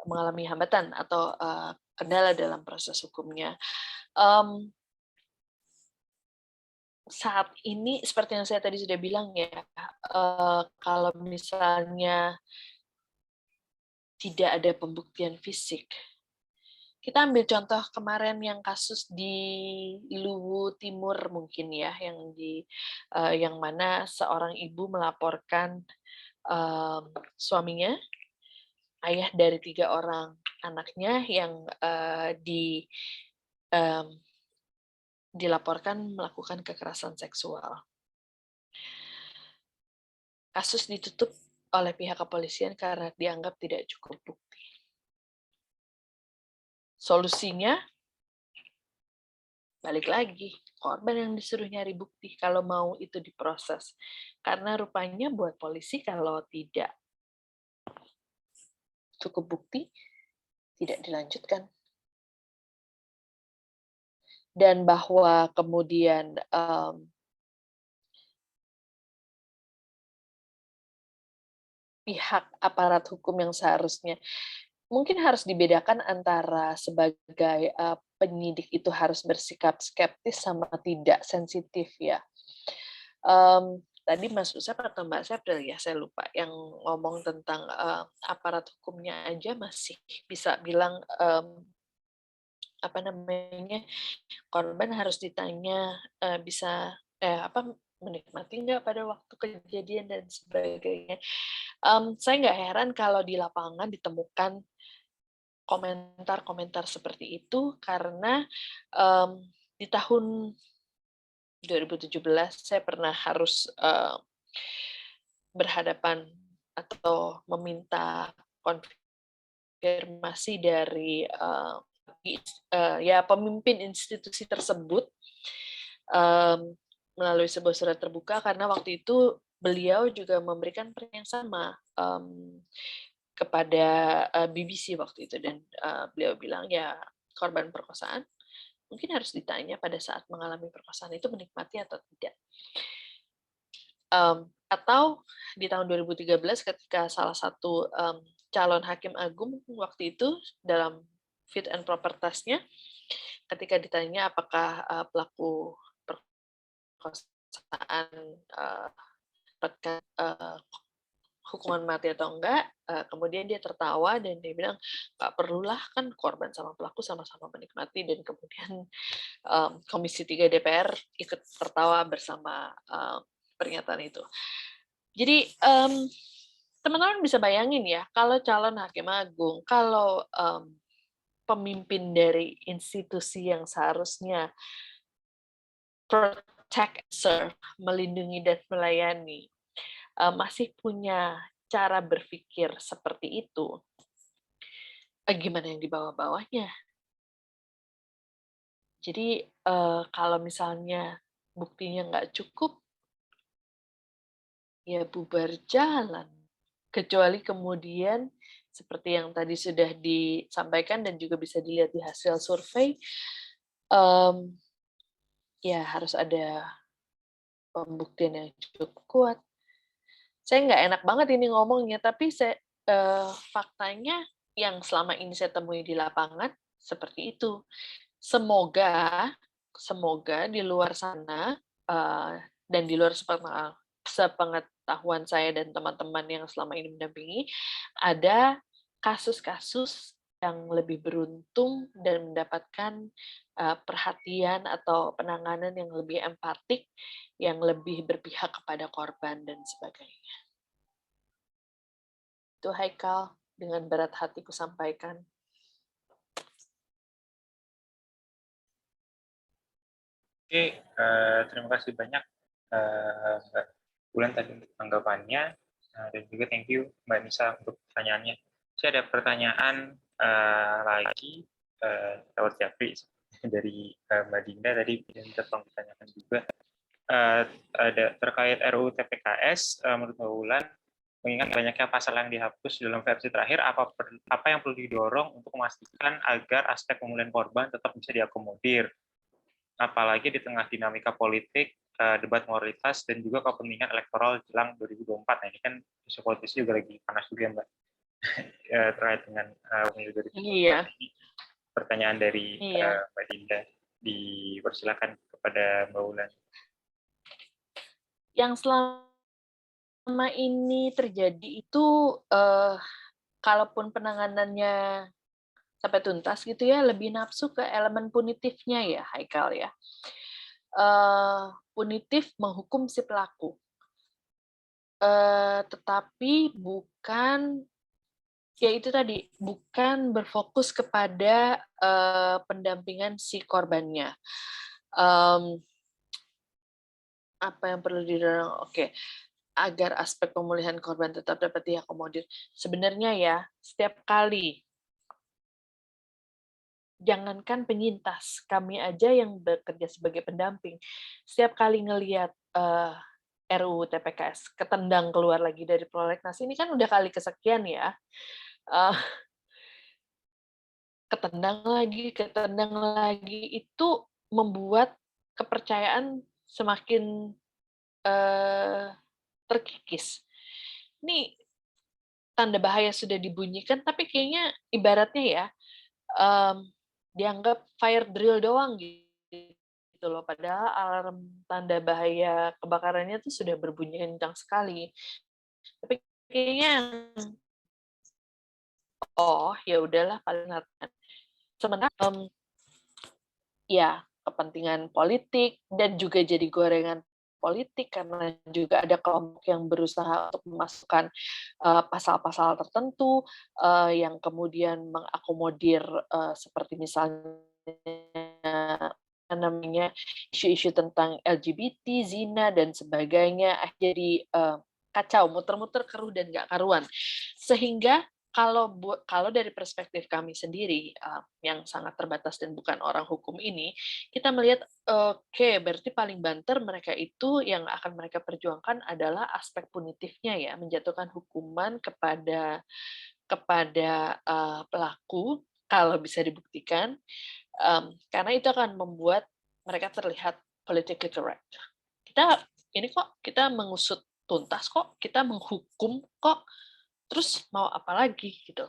mengalami hambatan atau kendala dalam proses hukumnya. Saat ini seperti yang saya tadi sudah bilang ya, kalau misalnya tidak ada pembuktian fisik. Kita ambil contoh kemarin yang kasus di Luwu Timur mungkin ya, yang mana seorang ibu melaporkan suaminya, ayah dari 3 orang anaknya yang dilaporkan melakukan kekerasan seksual. Kasus ditutup oleh pihak kepolisian karena dianggap tidak cukup bukti. Solusinya, balik lagi, korban yang disuruh nyari bukti kalau mau itu diproses. Karena rupanya buat polisi kalau tidak cukup bukti, tidak dilanjutkan. Dan bahwa kemudian pihak aparat hukum yang seharusnya mungkin harus dibedakan antara sebagai penyidik itu harus bersikap skeptis sama tidak sensitif ya. Tadi Mas Usep atau Mbak Sepdel ya, saya lupa, yang ngomong tentang aparat hukumnya aja masih bisa bilang korban harus ditanya bisa menikmati nggak pada waktu kejadian dan sebagainya. Saya nggak heran kalau di lapangan ditemukan komentar-komentar seperti itu karena di tahun 2017 saya pernah harus berhadapan atau meminta konfirmasi dari pemimpin institusi tersebut melalui sebuah surat terbuka karena waktu itu beliau juga memberikan pertanyaan yang sama kepada BBC waktu itu dan beliau bilang ya korban perkosaan mungkin harus ditanya pada saat mengalami perkosaan itu menikmati atau tidak. Atau di tahun 2013 ketika salah satu calon hakim agung waktu itu dalam fit and proper test-nya ketika ditanya apakah pelaku perkosaan mendapatkan hukuman mati atau enggak, kemudian dia tertawa dan dia bilang nggak perlulah kan korban sama pelaku sama-sama menikmati dan kemudian Komisi 3 DPR ikut tertawa bersama pernyataan itu. Jadi teman-teman bisa bayangin ya kalau calon hakim agung, kalau pemimpin dari institusi yang seharusnya protect, serve, melindungi dan melayani masih punya cara berpikir seperti itu, gimana yang di bawah-bawahnya? Jadi kalau misalnya buktinya nggak cukup, ya bubar jalan. kecuali kemudian seperti yang tadi sudah disampaikan dan juga bisa dilihat di hasil survei, ya harus ada pembuktian yang cukup kuat. Saya nggak enak banget ini ngomongnya, tapi faktanya yang selama ini saya temui di lapangan seperti itu. Semoga di luar sana dan di luar sepengetahuan saya dan teman-teman yang selama ini mendampingi, ada kasus-kasus yang lebih beruntung dan mendapatkan perhatian atau penanganan yang lebih empatik, yang lebih berpihak kepada korban dan sebagainya. Itu Haikal, dengan berat hatiku sampaikan. Oke, terima kasih banyak Mbak Ulan tadi untuk tanggapannya, dan juga thank you Mbak Nisa untuk pertanyaannya. Saya ada pertanyaan lagi lewat Japri dari Mbak Dinda tadi, yang tolong ditanyakan juga. Ada terkait RUU TPKS, menurut Mbak Ulan, mengingat banyaknya pasal yang dihapus dalam versi terakhir, apa yang perlu didorong untuk memastikan agar aspek pemulihan korban tetap bisa diakomodir, apalagi di tengah dinamika politik, debat moralitas, dan juga kepentingan elektoral jelang 2024. Nah, ini kan isu politis juga lagi panas juga, Mbak, terkait dengan pemilu 2024. Iya. Pertanyaan dari Mbak Dinda, dipersilakan kepada Mbak Ulan. Yang selama ini terjadi itu, kalaupun penanganannya sampai tuntas gitu ya, lebih nafsu ke elemen punitifnya ya, Haikal ya. Punitif menghukum si pelaku, tetapi bukan, ya itu tadi, bukan berfokus kepada pendampingan si korbannya. Apa yang perlu didorong? Oke. Agar aspek pemulihan korban tetap dapat diakomodir. Sebenarnya ya, setiap kali, jangankan penyintas, kami aja yang bekerja sebagai pendamping, setiap kali ngelihat RUU TPKS ketendang keluar lagi dari prolegnas, ini kan udah kali kesekian ya, ketendang lagi, itu membuat kepercayaan semakin terkikis. Ini tanda bahaya sudah dibunyikan, tapi kayaknya ibaratnya ya, dianggap fire drill doang gitu loh, padahal alarm tanda bahaya kebakarannya itu sudah berbunyi kencang sekali. Tapi kayaknya ya udahlah paling sementara ya kepentingan politik dan juga jadi gorengan politik karena juga ada kelompok yang berusaha untuk memasukkan pasal-pasal tertentu yang kemudian mengakomodir seperti misalnya namanya isu-isu tentang LGBT, zina dan sebagainya, jadi kacau, muter-muter keruh dan nggak karuan. Sehingga kalau dari perspektif kami sendiri yang sangat terbatas dan bukan orang hukum ini, kita melihat berarti paling banter mereka itu yang akan mereka perjuangkan adalah aspek punitifnya ya, menjatuhkan hukuman kepada pelaku kalau bisa dibuktikan, karena itu akan membuat mereka terlihat politically correct. Kita mengusut tuntas kok, kita menghukum kok. Terus mau apa lagi gitu?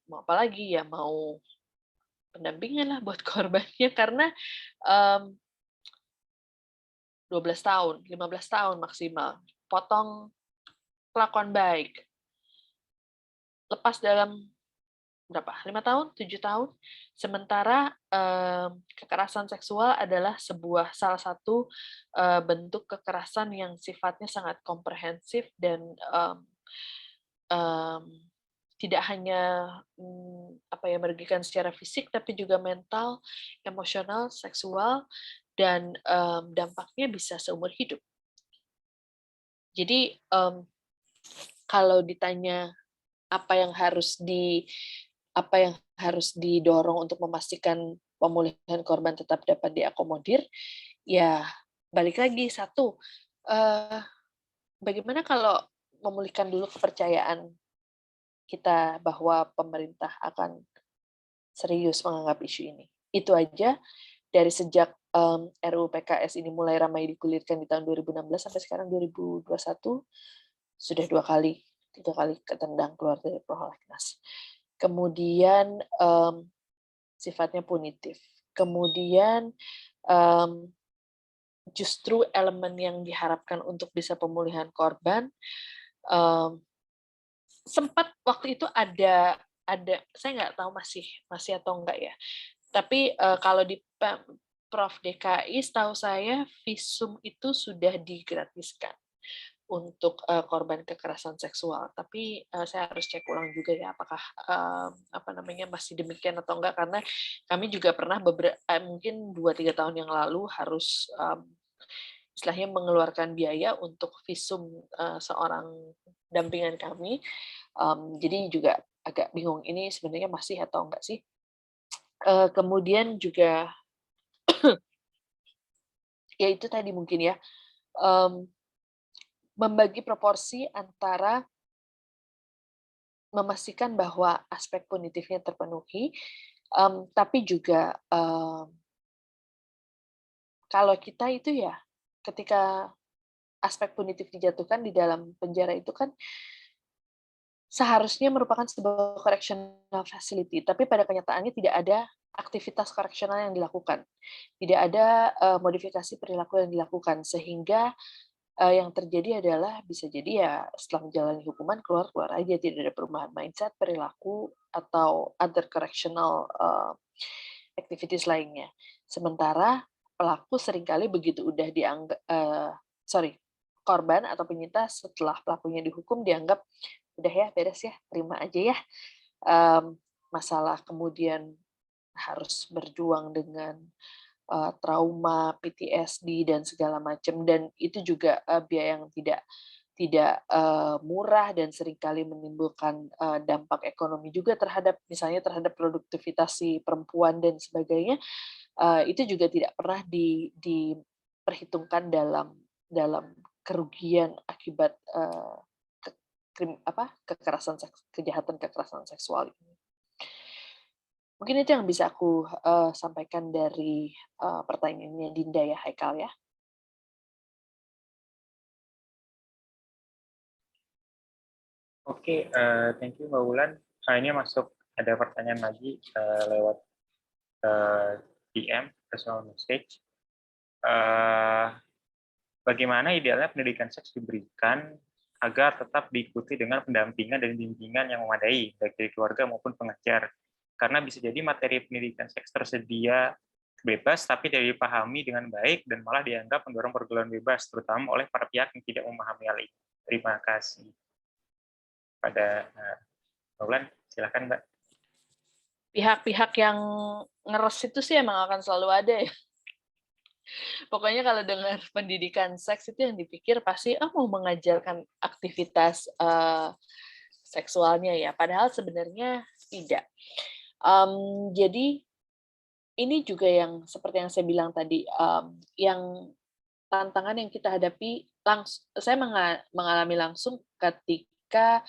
Mau apa lagi ya, mau pendampingan lah buat korbannya, karena 12 tahun, 15 tahun maksimal, potong kelakuan baik, lepas dalam berapa? 5 tahun, 7 tahun. Sementara kekerasan seksual adalah salah satu bentuk kekerasan yang sifatnya sangat komprehensif dan tidak hanya merugikan secara fisik, tapi juga mental, emosional, seksual, dan dampaknya bisa seumur hidup. Jadi kalau ditanya apa yang harus didorong untuk memastikan pemulihan korban tetap dapat diakomodir, ya balik lagi satu, bagaimana kalau memulihkan dulu kepercayaan kita bahwa pemerintah akan serius menganggap isu ini. Itu aja dari sejak RUU PKS ini mulai ramai digulirkan di tahun 2016 sampai sekarang 2021 sudah 3 kali ketendang keluar dari prolegnas. Kemudian sifatnya punitif. Kemudian justru elemen yang diharapkan untuk bisa pemulihan korban sempat waktu itu ada saya nggak tahu masih atau enggak ya. Tapi kalau di Prof DKI setahu saya visum itu sudah digratiskan untuk korban kekerasan seksual. Tapi saya harus cek ulang juga ya apakah masih demikian atau enggak, karena kami juga pernah mungkin 2-3 tahun yang lalu harus istilahnya mengeluarkan biaya untuk visum seorang dampingan kami. Jadi juga agak bingung ini sebenarnya masih atau enggak sih. Kemudian juga ya itu tadi mungkin ya, membagi proporsi antara memastikan bahwa aspek punitifnya terpenuhi, tapi juga kalau kita itu ya ketika aspek punitif dijatuhkan di dalam penjara itu kan seharusnya merupakan sebuah correctional facility, tapi pada kenyataannya tidak ada aktivitas koreksional yang dilakukan, tidak ada modifikasi perilaku yang dilakukan, sehingga yang terjadi adalah bisa jadi ya setelah menjalani hukuman keluar aja, tidak ada perubahan mindset, perilaku, atau other correctional activities lainnya. Sementara pelaku seringkali begitu udah dianggap korban atau penyintas setelah pelakunya dihukum dianggap udah ya beres ya, terima aja ya. Masalah kemudian harus berjuang dengan trauma, PTSD dan segala macam, dan itu juga biaya yang tidak murah dan seringkali menimbulkan dampak ekonomi juga terhadap misalnya terhadap produktivitas si perempuan dan sebagainya. Itu juga tidak pernah diperhitungkan dalam kerugian akibat kejahatan kekerasan seksual ini. Mungkin itu yang bisa aku sampaikan dari pertanyaannya Dinda ya, Haikal ya. Oke, thank you Mbak Wulan. Ini masuk ada pertanyaan lagi lewat DM, personal message. Bagaimana idealnya pendidikan seks diberikan agar tetap diikuti dengan pendampingan dan bimbingan yang memadai, baik dari keluarga maupun pengajar. Karena bisa jadi materi pendidikan seks tersedia bebas, tapi tidak dipahami dengan baik dan malah dianggap mendorong pergaulan bebas, terutama oleh para pihak yang tidak memahami hal ini. Terima kasih. Pada Mbak Wulan, silakan Mbak. Pihak-pihak yang ngeres itu sih emang akan selalu ada ya. Pokoknya kalau dengar pendidikan seks itu yang dipikir pasti mau mengajarkan aktivitas seksualnya ya, padahal sebenarnya tidak. Jadi ini juga yang seperti yang saya bilang tadi, yang tantangan yang kita hadapi saya mengalami langsung ketika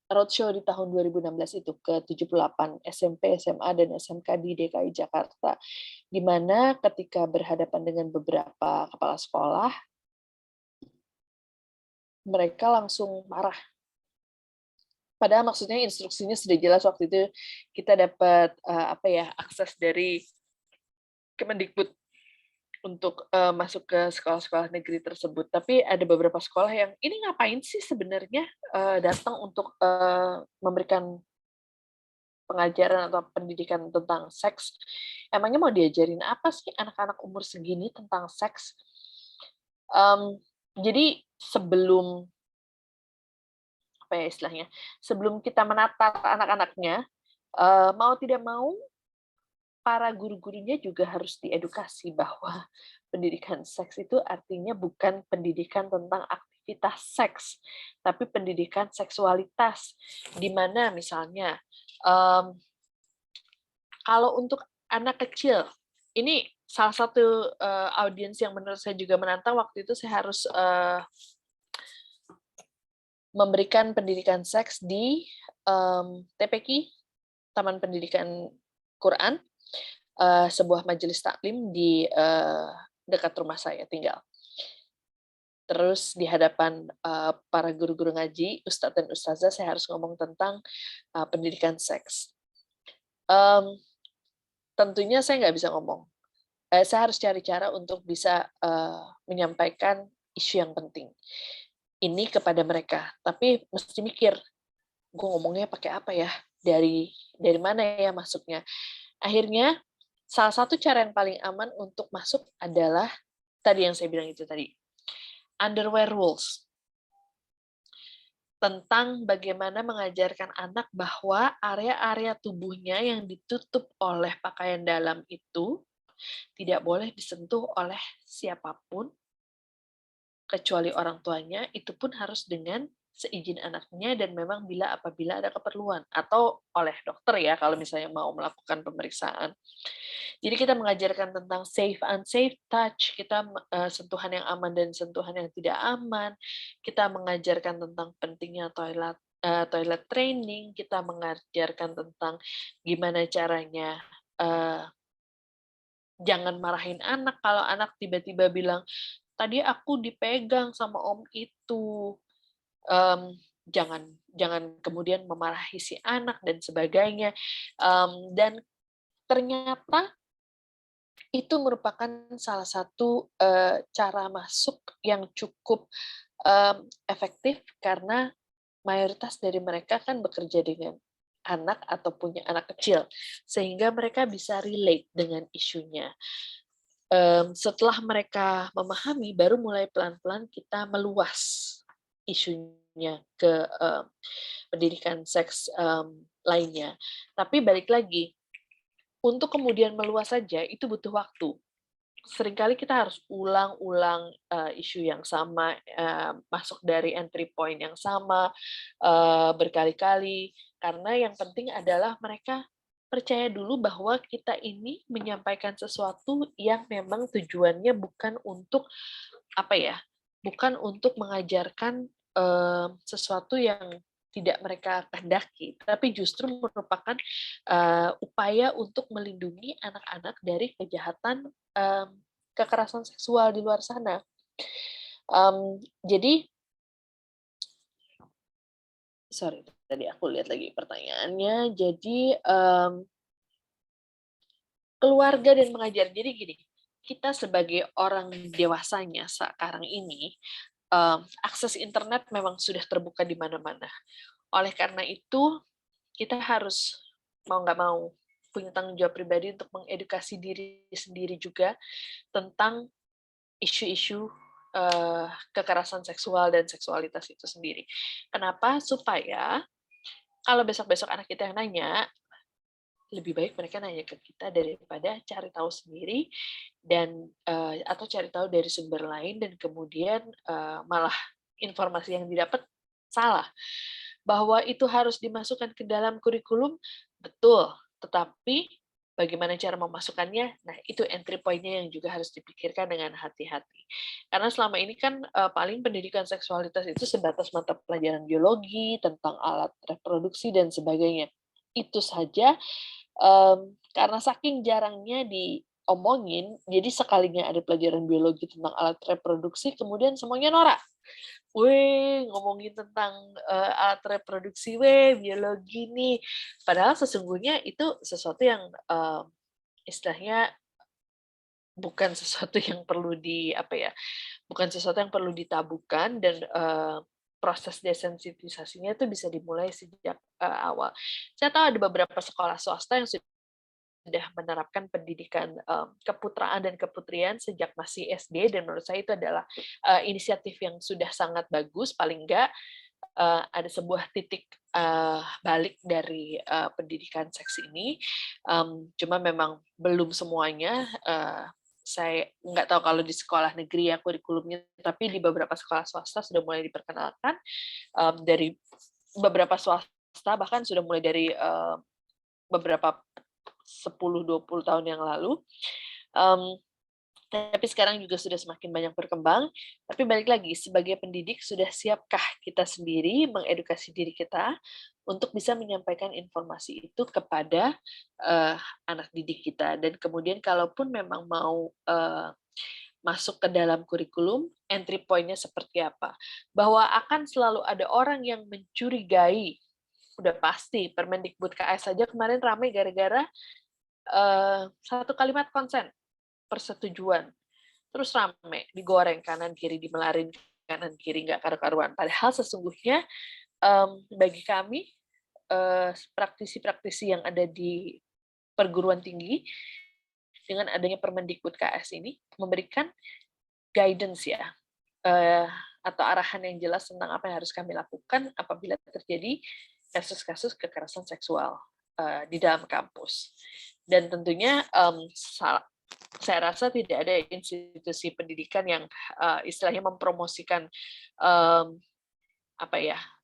roadshow di tahun 2016 itu ke 78 SMP, SMA, dan SMK di DKI Jakarta, di mana ketika berhadapan dengan beberapa kepala sekolah, mereka langsung marah. Padahal maksudnya instruksinya sudah jelas waktu itu kita dapat akses dari Kemendikbud untuk masuk ke sekolah-sekolah negeri tersebut. Tapi ada beberapa sekolah yang ini ngapain sih sebenarnya datang untuk memberikan pengajaran atau pendidikan tentang seks. Emangnya mau diajarin apa sih anak-anak umur segini tentang seks? Jadi sebelum sebelum kita menata anak-anaknya, mau tidak mau para guru-gurunya juga harus diedukasi bahwa pendidikan seks itu artinya bukan pendidikan tentang aktivitas seks, tapi pendidikan seksualitas, di mana misalnya kalau untuk anak kecil, ini salah satu audiens yang menurut saya juga menantang. Waktu itu saya harus memberikan pendidikan seks di TPQ, Taman Pendidikan Quran, sebuah majelis taklim di dekat rumah saya tinggal. Terus di hadapan para guru-guru ngaji, ustadz dan ustazah, saya harus ngomong tentang pendidikan seks. Tentunya saya nggak bisa ngomong. Saya harus cari cara untuk bisa menyampaikan isu yang penting ini kepada mereka. Tapi mesti mikir, gue ngomongnya pakai apa ya? Dari mana ya masuknya? Akhirnya salah satu cara yang paling aman untuk masuk adalah tadi yang saya bilang itu tadi. Underwear rules, tentang bagaimana mengajarkan anak bahwa area-area tubuhnya yang ditutup oleh pakaian dalam itu tidak boleh disentuh oleh siapapun, kecuali orang tuanya, itu pun harus dengan seizin anaknya dan memang apabila ada keperluan, atau oleh dokter ya, kalau misalnya mau melakukan pemeriksaan. Jadi kita mengajarkan tentang safe unsafe touch, kita sentuhan yang aman dan sentuhan yang tidak aman, kita mengajarkan tentang pentingnya toilet training, kita mengajarkan tentang gimana caranya jangan marahin anak kalau anak tiba-tiba bilang, tadi aku dipegang sama om itu. Jangan kemudian memarahi si anak dan sebagainya. Dan ternyata itu merupakan salah satu cara masuk yang cukup efektif karena mayoritas dari mereka kan bekerja dengan anak atau punya anak kecil, sehingga mereka bisa relate dengan isunya. Setelah mereka memahami, baru mulai pelan-pelan kita meluas isunya ke pendidikan seks lainnya. Tapi balik lagi, untuk kemudian meluas saja itu butuh waktu. Seringkali kita harus ulang-ulang isu yang sama, masuk dari entry point yang sama berkali-kali, karena yang penting adalah mereka percaya dulu bahwa kita ini menyampaikan sesuatu yang memang tujuannya bukan untuk bukan untuk mengajarkan sesuatu yang tidak mereka kehendaki, tapi justru merupakan upaya untuk melindungi anak-anak dari kejahatan kekerasan seksual di luar sana. Jadi, tadi aku lihat lagi pertanyaannya. Jadi, keluarga dan mengajar. Jadi gini, kita sebagai orang dewasanya sekarang ini, akses internet memang sudah terbuka di mana-mana. Oleh karena itu, kita harus mau nggak mau punya tanggung jawab pribadi untuk mengedukasi diri sendiri juga tentang isu-isu kekerasan seksual dan seksualitas itu sendiri. Kenapa? Supaya kalau besok-besok anak kita yang nanya, lebih baik mereka nanya ke kita daripada cari tahu sendiri dan atau cari tahu dari sumber lain dan kemudian malah informasi yang didapat salah. Bahwa itu harus dimasukkan ke dalam kurikulum, betul. Tetapi bagaimana cara memasukkannya? Nah, itu entry point-nya yang juga harus dipikirkan dengan hati-hati. Karena selama ini kan paling pendidikan seksualitas itu sebatas mata pelajaran biologi, tentang alat reproduksi, dan sebagainya. Itu saja, karena saking jarangnya diomongin, jadi sekalinya ada pelajaran biologi tentang alat reproduksi, kemudian semuanya norak. Ngomongin tentang alat reproduksi, biologi nih. Padahal sesungguhnya itu sesuatu yang istilahnya bukan sesuatu yang perlu bukan sesuatu yang perlu ditabukan, dan proses desensitisasinya itu bisa dimulai sejak awal. Saya tahu ada beberapa sekolah swasta yang sudah menerapkan pendidikan keputraan dan keputrian sejak masih SD, dan menurut saya itu adalah inisiatif yang sudah sangat bagus. Paling enggak ada sebuah titik balik dari pendidikan seks ini. Cuma memang belum semuanya. Saya nggak tahu kalau di sekolah negeri ya kurikulumnya, tapi di beberapa sekolah swasta sudah mulai diperkenalkan. Dari beberapa swasta bahkan sudah mulai dari beberapa 10-20 tahun yang lalu. Tapi sekarang juga sudah semakin banyak berkembang. Tapi balik lagi, sebagai pendidik sudah siapkah kita sendiri mengedukasi diri kita untuk bisa menyampaikan informasi itu kepada anak didik kita. Dan kemudian kalaupun memang mau masuk ke dalam kurikulum, entry point-nya seperti apa. Bahwa akan selalu ada orang yang mencurigai, udah pasti. Permendikbud KS saja kemarin ramai gara-gara satu kalimat konsen, persetujuan. Terus rame, digoreng kanan kiri, dimelarin kanan kiri, nggak karu-karuan. Padahal sesungguhnya bagi kami, praktisi-praktisi yang ada di perguruan tinggi, dengan adanya Permendikbud KS ini, memberikan guidance ya, atau arahan yang jelas tentang apa yang harus kami lakukan apabila terjadi kasus-kasus kekerasan seksual di dalam kampus. Dan tentunya saya rasa tidak ada institusi pendidikan yang istilahnya mempromosikan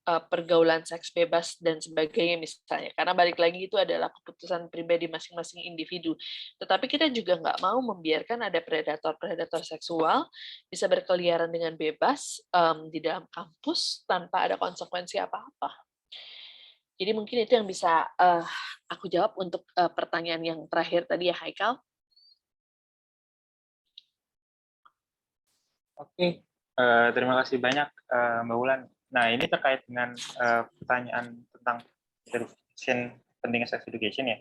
pergaulan seks bebas dan sebagainya misalnya, karena balik lagi itu adalah keputusan pribadi masing-masing individu. Tetapi kita juga nggak mau membiarkan ada predator-predator seksual bisa berkeliaran dengan bebas di dalam kampus tanpa ada konsekuensi apa-apa. Jadi mungkin itu yang bisa aku jawab untuk pertanyaan yang terakhir tadi ya, Haikal. Oke, terima kasih banyak Mbak Wulan. Nah, ini terkait dengan pertanyaan tentang education, pentingnya sex education ya.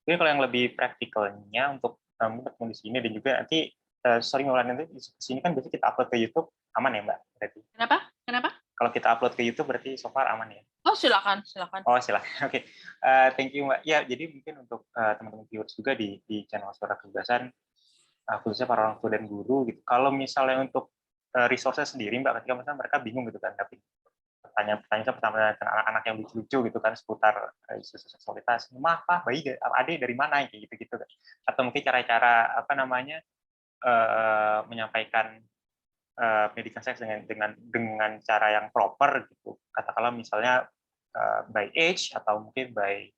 Jadi kalau yang lebih praktikalnya untuk ketemu di sini dan juga nanti, sorry Mbak Wulan, nanti di sini kan biasanya kita upload ke YouTube, aman ya Mbak? Berarti. Kenapa? Kalau kita upload ke YouTube berarti so far aman ya? Oh, silakan. Oh, silakan. Oke. Thank you Mbak. Ya, jadi mungkin untuk teman-teman viewers juga di channel Suara Kebebasan, khususnya para orang tua dan guru gitu. Kalau misalnya untuk resource sendiri Mbak, ketika misalnya mereka bingung gitu kan, tapi pertanyaan pertama tentang anak-anak yang lucu-lucu gitu kan seputar isu seksualitas, apa bayi adik dari mana kayak gitu-gitu kan. Atau mungkin cara-cara menyampaikan pendidikan seks dengan cara yang proper gitu. Katakanlah misalnya by age atau mungkin by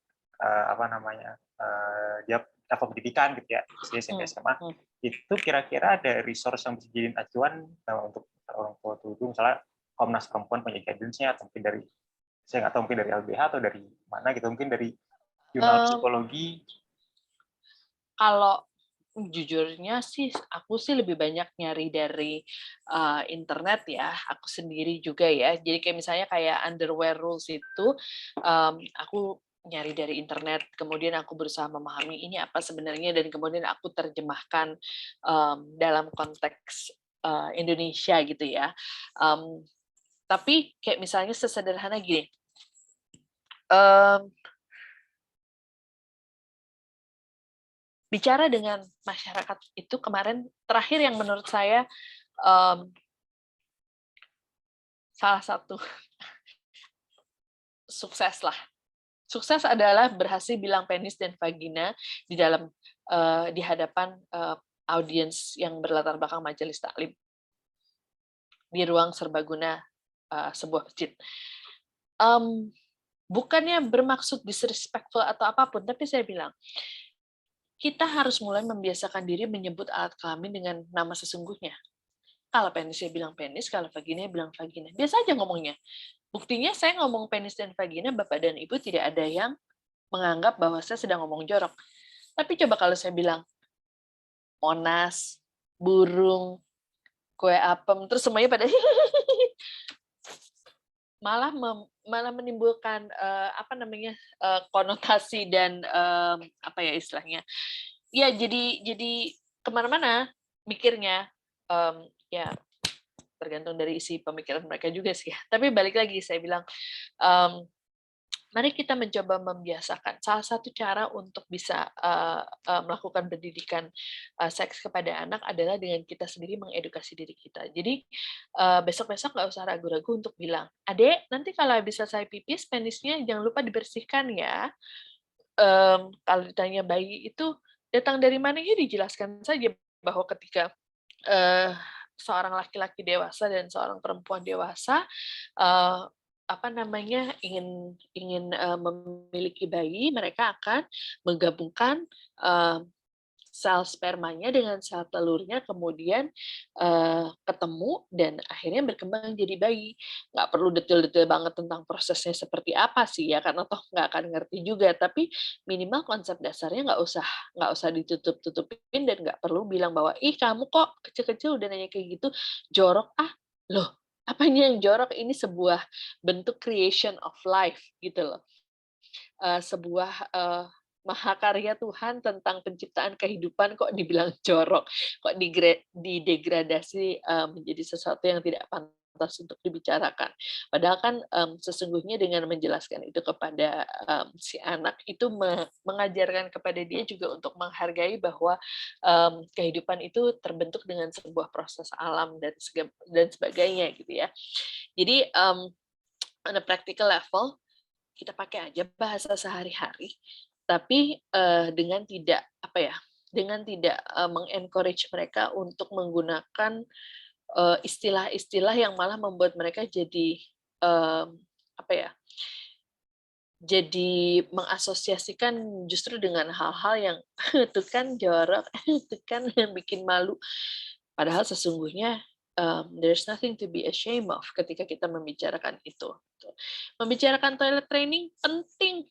dia level pendidikan gitu ya, SMP, SMA. Itu kira-kira ada resource yang bisa dijadiin acuan untuk orang tua dulu, misalnya Komnas Perempuan punya guidance-nya, atau mungkin dari, saya nggak tahu, mungkin dari LBH atau dari mana gitu, mungkin dari jurnal psikologi. Kalau jujurnya sih, aku sih lebih banyak nyari dari internet ya, aku sendiri juga ya. Jadi kayak misalnya kayak underwear rules itu, aku nyari dari internet, kemudian aku berusaha memahami ini apa sebenarnya, dan kemudian aku terjemahkan dalam konteks Indonesia gitu ya. Tapi kayak misalnya sesederhana gini, bicara dengan masyarakat itu kemarin terakhir yang menurut saya salah satu sukses lah. Sukses adalah berhasil bilang penis dan vagina di hadapan audiens yang berlatar belakang majelis taklim di ruang serbaguna sebuah masjid. Bukannya bermaksud disrespectful atau apapun, tapi saya bilang kita harus mulai membiasakan diri menyebut alat kelamin dengan nama sesungguhnya. Kalau penis saya bilang penis, kalau vagina bilang vagina. Biasa aja ngomongnya. Buktinya saya ngomong penis dan vagina, Bapak dan Ibu tidak ada yang menganggap bahwa saya sedang ngomong jorok. Tapi coba kalau saya bilang monas, burung, kue apem, terus semuanya pada malah menimbulkan konotasi dan istilahnya. Ya jadi kemana-mana mikirnya, ya tergantung dari isi pemikiran mereka juga sih. Tapi balik lagi saya bilang, mari kita mencoba membiasakan. Salah satu cara untuk bisa melakukan pendidikan seks kepada anak adalah dengan kita sendiri mengedukasi diri kita. Jadi besok-besok nggak usah ragu-ragu untuk bilang, Adek, nanti kalau habis selesai pipis, penisnya jangan lupa dibersihkan ya. Kalau ditanya bayi itu datang dari mana, ya dijelaskan saja bahwa ketika seorang laki-laki dewasa dan seorang perempuan dewasa ingin memiliki bayi, mereka akan menggabungkan sel spermanya dengan sel telurnya kemudian ketemu dan akhirnya berkembang jadi bayi. Nggak perlu detail-detail banget tentang prosesnya seperti apa sih ya, karena toh nggak akan ngerti juga. Tapi minimal konsep dasarnya nggak usah ditutup-tutupin dan nggak perlu bilang bahwa ih kamu kok kecil-kecil udah nanya kayak gitu, jorok loh. Apanya yang jorok? Ini sebuah bentuk creation of life gitu loh. Sebuah mahakarya Tuhan tentang penciptaan kehidupan kok dibilang jorok, kok didegradasi menjadi sesuatu yang tidak pantas untuk dibicarakan. Padahal kan sesungguhnya dengan menjelaskan itu kepada si anak itu mengajarkan kepada dia juga untuk menghargai bahwa kehidupan itu terbentuk dengan sebuah proses alam dan sebagainya gitu ya. Jadi on a practical level kita pakai aja bahasa sehari-hari, tapi dengan tidak mengencourage mereka untuk menggunakan istilah-istilah yang malah membuat mereka jadi jadi mengasosiasikan justru dengan hal-hal yang itu kan jorok, itu kan yang bikin malu. Padahal sesungguhnya there's nothing to be ashamed of ketika kita membicarakan itu. Membicarakan toilet training penting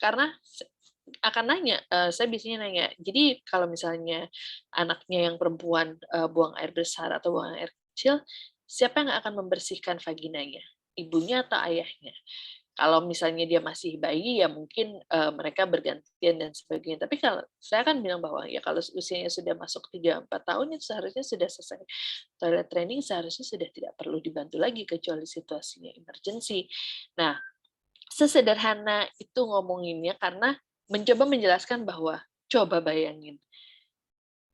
karena akan nanya, saya biasanya nanya, jadi kalau misalnya anaknya yang perempuan buang air besar atau buang air kecil, siapa yang akan membersihkan vaginanya? Ibunya atau ayahnya? Kalau misalnya dia masih bayi, ya mungkin mereka bergantian dan sebagainya. Tapi kalau saya kan bilang bahwa ya kalau usianya sudah masuk 3-4 tahun, itu seharusnya sudah selesai. Toilet training seharusnya sudah tidak perlu dibantu lagi, kecuali situasinya emergency. Nah, sesederhana itu ngomonginnya karena mencoba menjelaskan bahwa, coba bayangin,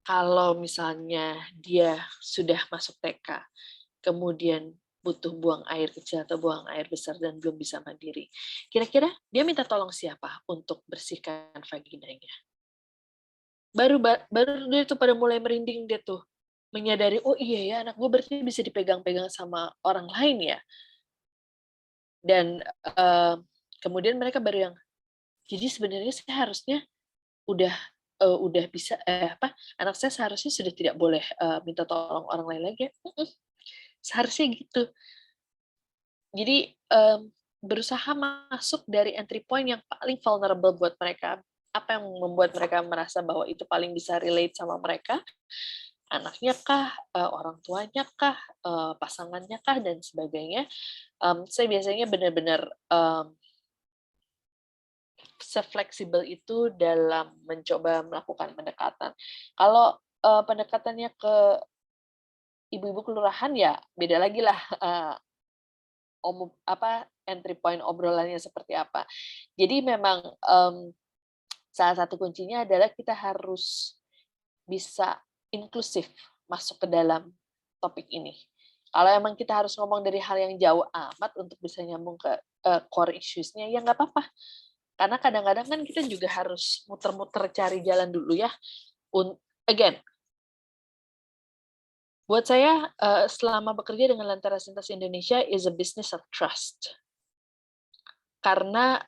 kalau misalnya dia sudah masuk TK, kemudian butuh buang air kecil atau buang air besar dan belum bisa mandiri. Kira-kira dia minta tolong siapa untuk bersihkan vaginanya? Baru dia tuh pada mulai merinding dia tuh. Menyadari, oh iya ya anak gue berarti bisa dipegang-pegang sama orang lain ya. Dan kemudian mereka baru yang, jadi sebenarnya saya harusnya udah bisa anak saya seharusnya sudah tidak boleh minta tolong orang lain lagi ya. Seharusnya gitu. Jadi berusaha masuk dari entry point yang paling vulnerable buat mereka. Apa yang membuat mereka merasa bahwa itu paling bisa relate sama mereka? Anaknya kah, orang tuanya kah, pasangannya kah, dan sebagainya. Saya biasanya benar-benar se-fleksibel itu dalam mencoba melakukan pendekatan. Kalau pendekatannya ke ibu-ibu kelurahan ya beda lagi lah entry point obrolannya seperti apa. Jadi memang salah satu kuncinya adalah kita harus bisa inklusif masuk ke dalam topik ini. Kalau emang kita harus ngomong dari hal yang jauh amat untuk bisa nyambung ke core issues-nya, ya nggak apa-apa. Karena kadang-kadang kan kita juga harus muter-muter cari jalan dulu ya. Again, buat saya, selama bekerja dengan Lentera Sintas Indonesia is a business of trust. Karena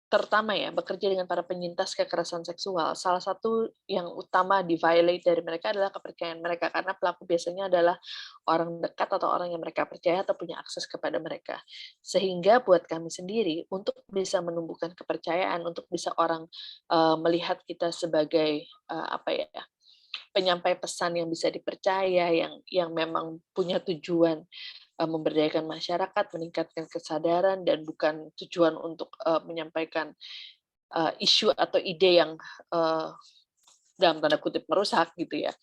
terutama ya, bekerja dengan para penyintas kekerasan seksual, salah satu yang utama di-violate dari mereka adalah kepercayaan mereka, karena pelaku biasanya adalah orang dekat atau orang yang mereka percaya atau punya akses kepada mereka. Sehingga buat kami sendiri, untuk bisa menumbuhkan kepercayaan, untuk bisa orang melihat kita sebagai penyampai pesan yang bisa dipercaya, yang memang punya tujuan memberdayakan masyarakat, meningkatkan kesadaran, dan bukan tujuan untuk menyampaikan isu atau ide yang dalam tanda kutip merusak gitu ya.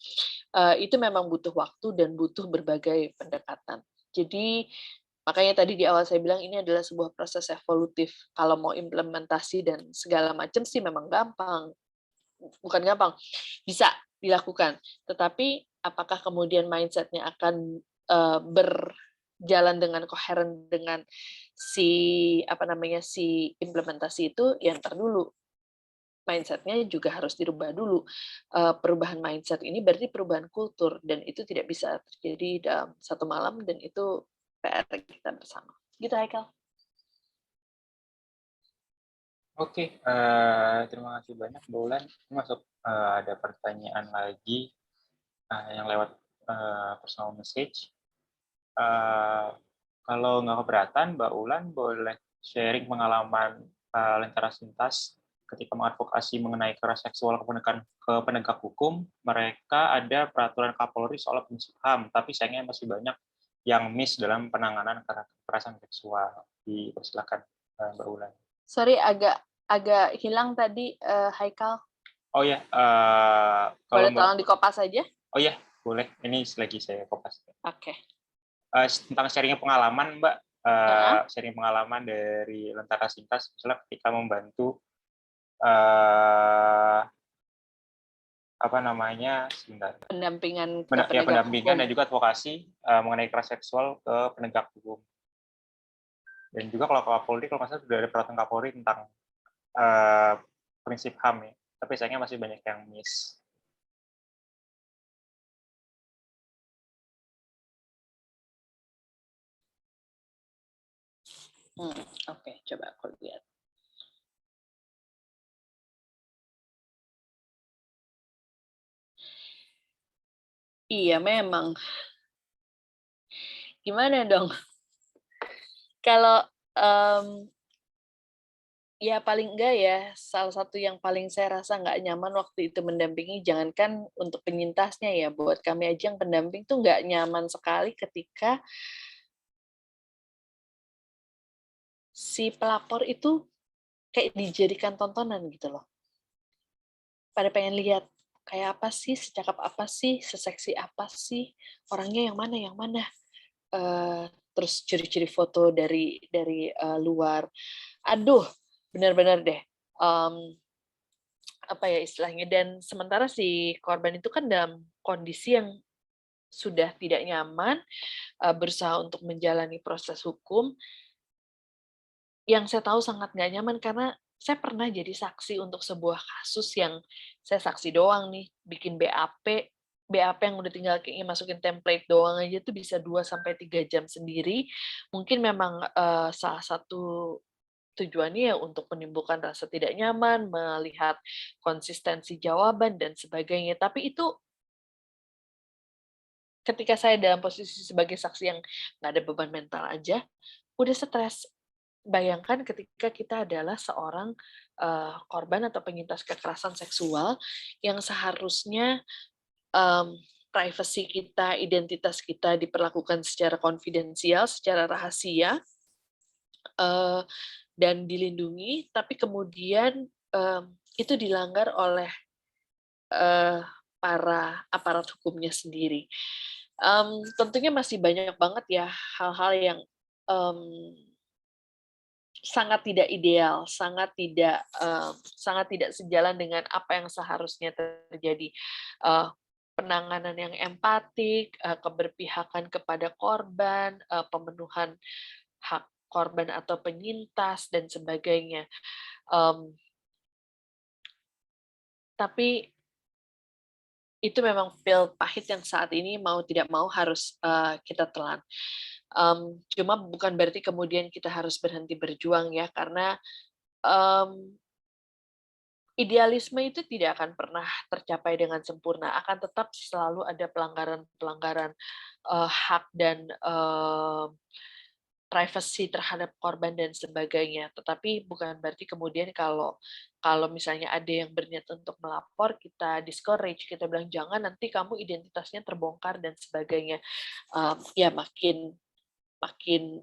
Itu memang butuh waktu dan butuh berbagai pendekatan. Jadi makanya tadi di awal saya bilang ini adalah sebuah proses evolutif. Kalau mau implementasi dan segala macam sih memang gampang. Bukan gampang, bisa dilakukan. Tetapi apakah kemudian mindset-nya akan berjalan dengan koheren dengan si implementasi itu, yang terdulu mindset-nya juga harus dirubah dulu. Perubahan mindset ini berarti perubahan kultur, dan itu tidak bisa terjadi dalam satu malam, dan itu PR kita bersama. Gitu, Haikal. Oke, terima kasih banyak Mbak Ulan. Ini masuk ada pertanyaan lagi yang lewat personal message. Kalau nggak keberatan, Mbak Ulan boleh sharing pengalaman lintaras lintas ketika mengadvokasi mengenai kekerasan seksual ke penegak hukum. Mereka ada peraturan Kapolri soal prinsip HAM, tapi sayangnya masih banyak yang miss dalam penanganan kekerasan seksual. Dipersilakan Mbak Ulan. Sorry, agak hilang tadi, Haikal. Oh ya, Boleh tolong dikopas aja? Oh ya, boleh. Ini lagi saya kopas. Oke. Tentang sharing pengalaman, Mbak. Sharing pengalaman dari lintaras lintas, misalnya ketika membantu pendampingan pendampingan dan juga advokasi mengenai kekerasan seksual ke penegak hukum. Dan juga kalau Kapolri, kalau nggak salah sudah ada peraturan Kapolri tentang prinsip HAM ya. Tapi sayangnya masih banyak yang miss. Oke, coba aku lihat. Iya, memang. Gimana dong? Kalau ya paling enggak ya, salah satu yang paling saya rasa nggak nyaman waktu itu mendampingi, jangankan untuk penyintasnya ya, buat kami aja yang pendamping tuh nggak nyaman sekali ketika si pelapor itu kayak dijadikan tontonan gitu loh. Pada pengen lihat kayak apa sih, secakap apa sih, seseksi apa sih, orangnya yang mana, terus ciri-ciri foto dari luar. Aduh, benar-benar deh. Apa ya istilahnya, dan sementara si korban itu kan dalam kondisi yang sudah tidak nyaman, berusaha untuk menjalani proses hukum, yang saya tahu sangat nggak nyaman karena saya pernah jadi saksi untuk sebuah kasus yang saya saksi doang nih, bikin BAP yang udah tinggal kayaknya masukin template doang aja tuh bisa 2-3 jam sendiri. Mungkin memang salah satu tujuannya ya untuk menimbulkan rasa tidak nyaman, melihat konsistensi jawaban dan sebagainya. Tapi itu ketika saya dalam posisi sebagai saksi yang nggak ada beban mental aja, udah stres. Bayangkan ketika kita adalah seorang korban atau penyintas kekerasan seksual yang seharusnya privasi kita, identitas kita diperlakukan secara konfidensial, secara rahasia, dan dilindungi, tapi kemudian itu dilanggar oleh para aparat hukumnya sendiri. Tentunya masih banyak banget ya hal-hal yang sangat tidak ideal, sangat tidak sejalan dengan apa yang seharusnya terjadi. Penanganan yang empatik, keberpihakan kepada korban, pemenuhan hak korban atau penyintas dan sebagainya. Tapi itu memang pil pahit yang saat ini mau tidak mau harus kita telan. Cuma bukan berarti kemudian kita harus berhenti berjuang ya, karena idealisme itu tidak akan pernah tercapai dengan sempurna, akan tetap selalu ada pelanggaran-pelanggaran hak dan privasi terhadap korban dan sebagainya. Tetapi bukan berarti kemudian kalau misalnya ada yang berniat untuk melapor, kita discourage, kita bilang jangan nanti kamu identitasnya terbongkar dan sebagainya. Ya makin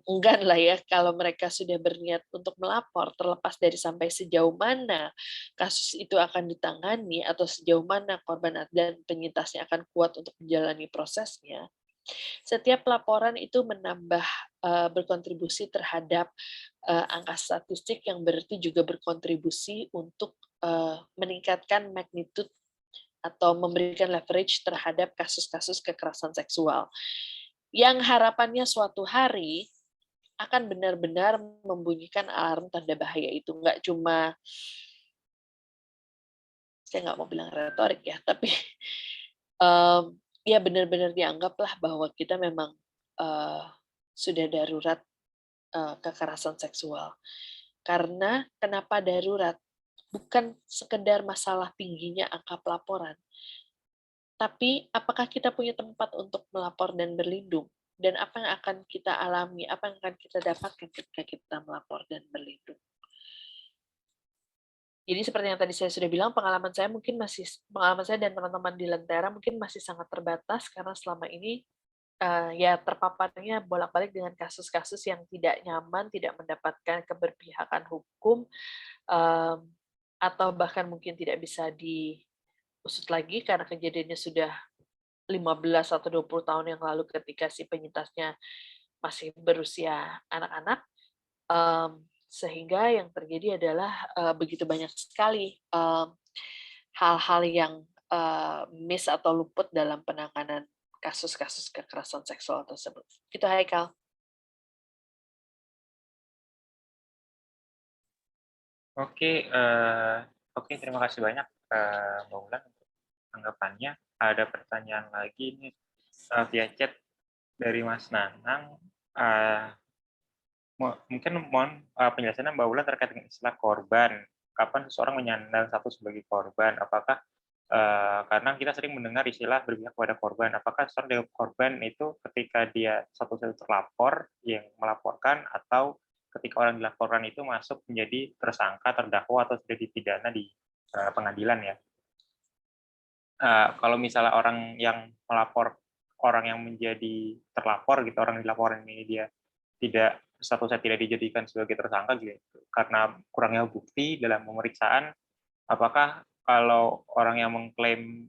enggan lah ya kalau mereka sudah berniat untuk melapor, terlepas dari sampai sejauh mana kasus itu akan ditangani atau sejauh mana korban dan penyintasnya akan kuat untuk menjalani prosesnya. Setiap laporan itu menambah berkontribusi terhadap angka statistik yang berarti juga berkontribusi untuk meningkatkan magnitude atau memberikan leverage terhadap kasus-kasus kekerasan seksual. Yang harapannya suatu hari akan benar-benar membunyikan alarm tanda bahaya itu. Nggak cuma, saya nggak mau bilang retorik ya, tapi ya benar-benar dianggaplah bahwa kita memang sudah darurat kekerasan seksual. Karena kenapa darurat? Bukan sekedar masalah tingginya angka pelaporan, tapi apakah kita punya tempat untuk melapor dan berlindung? Dan apa yang akan kita alami, apa yang akan kita dapatkan ketika kita melapor dan berlindung? Jadi seperti yang tadi saya sudah bilang, pengalaman saya dan teman-teman di Lentera mungkin masih sangat terbatas karena selama ini ya terpaparnya bolak-balik dengan kasus-kasus yang tidak nyaman, tidak mendapatkan keberpihakan hukum, atau bahkan mungkin tidak bisa diusut lagi karena kejadiannya sudah 15 atau 20 tahun yang lalu ketika si penyintasnya masih berusia anak-anak. Sehingga yang terjadi adalah begitu banyak sekali hal-hal yang miss atau luput dalam penanganan kasus-kasus kekerasan seksual tersebut. Gitu, Haikal. Oke, terima kasih banyak Mbak Ulan untuk tanggapannya. Ada pertanyaan lagi ini via chat dari Mas Nanang. Mungkin mohon penjelasannya Mbak Ulan terkait dengan istilah korban. Kapan seseorang menyandang status sebagai korban? Apakah karena kita sering mendengar istilah berpihak kepada korban. Apakah seseorang dari korban itu ketika dia statusnya terlapor yang melaporkan, atau ketika orang dilaporkan itu masuk menjadi tersangka, terdakwa, atau sudah dipidana di pengadilan ya? Kalau misalnya orang yang melapor, orang yang menjadi terlapor gitu, orang yang dilaporin ini dia tidak statusnya tidak dijadikan sebagai tersangka gitu, karena kurangnya bukti dalam pemeriksaan, apakah kalau orang yang mengklaim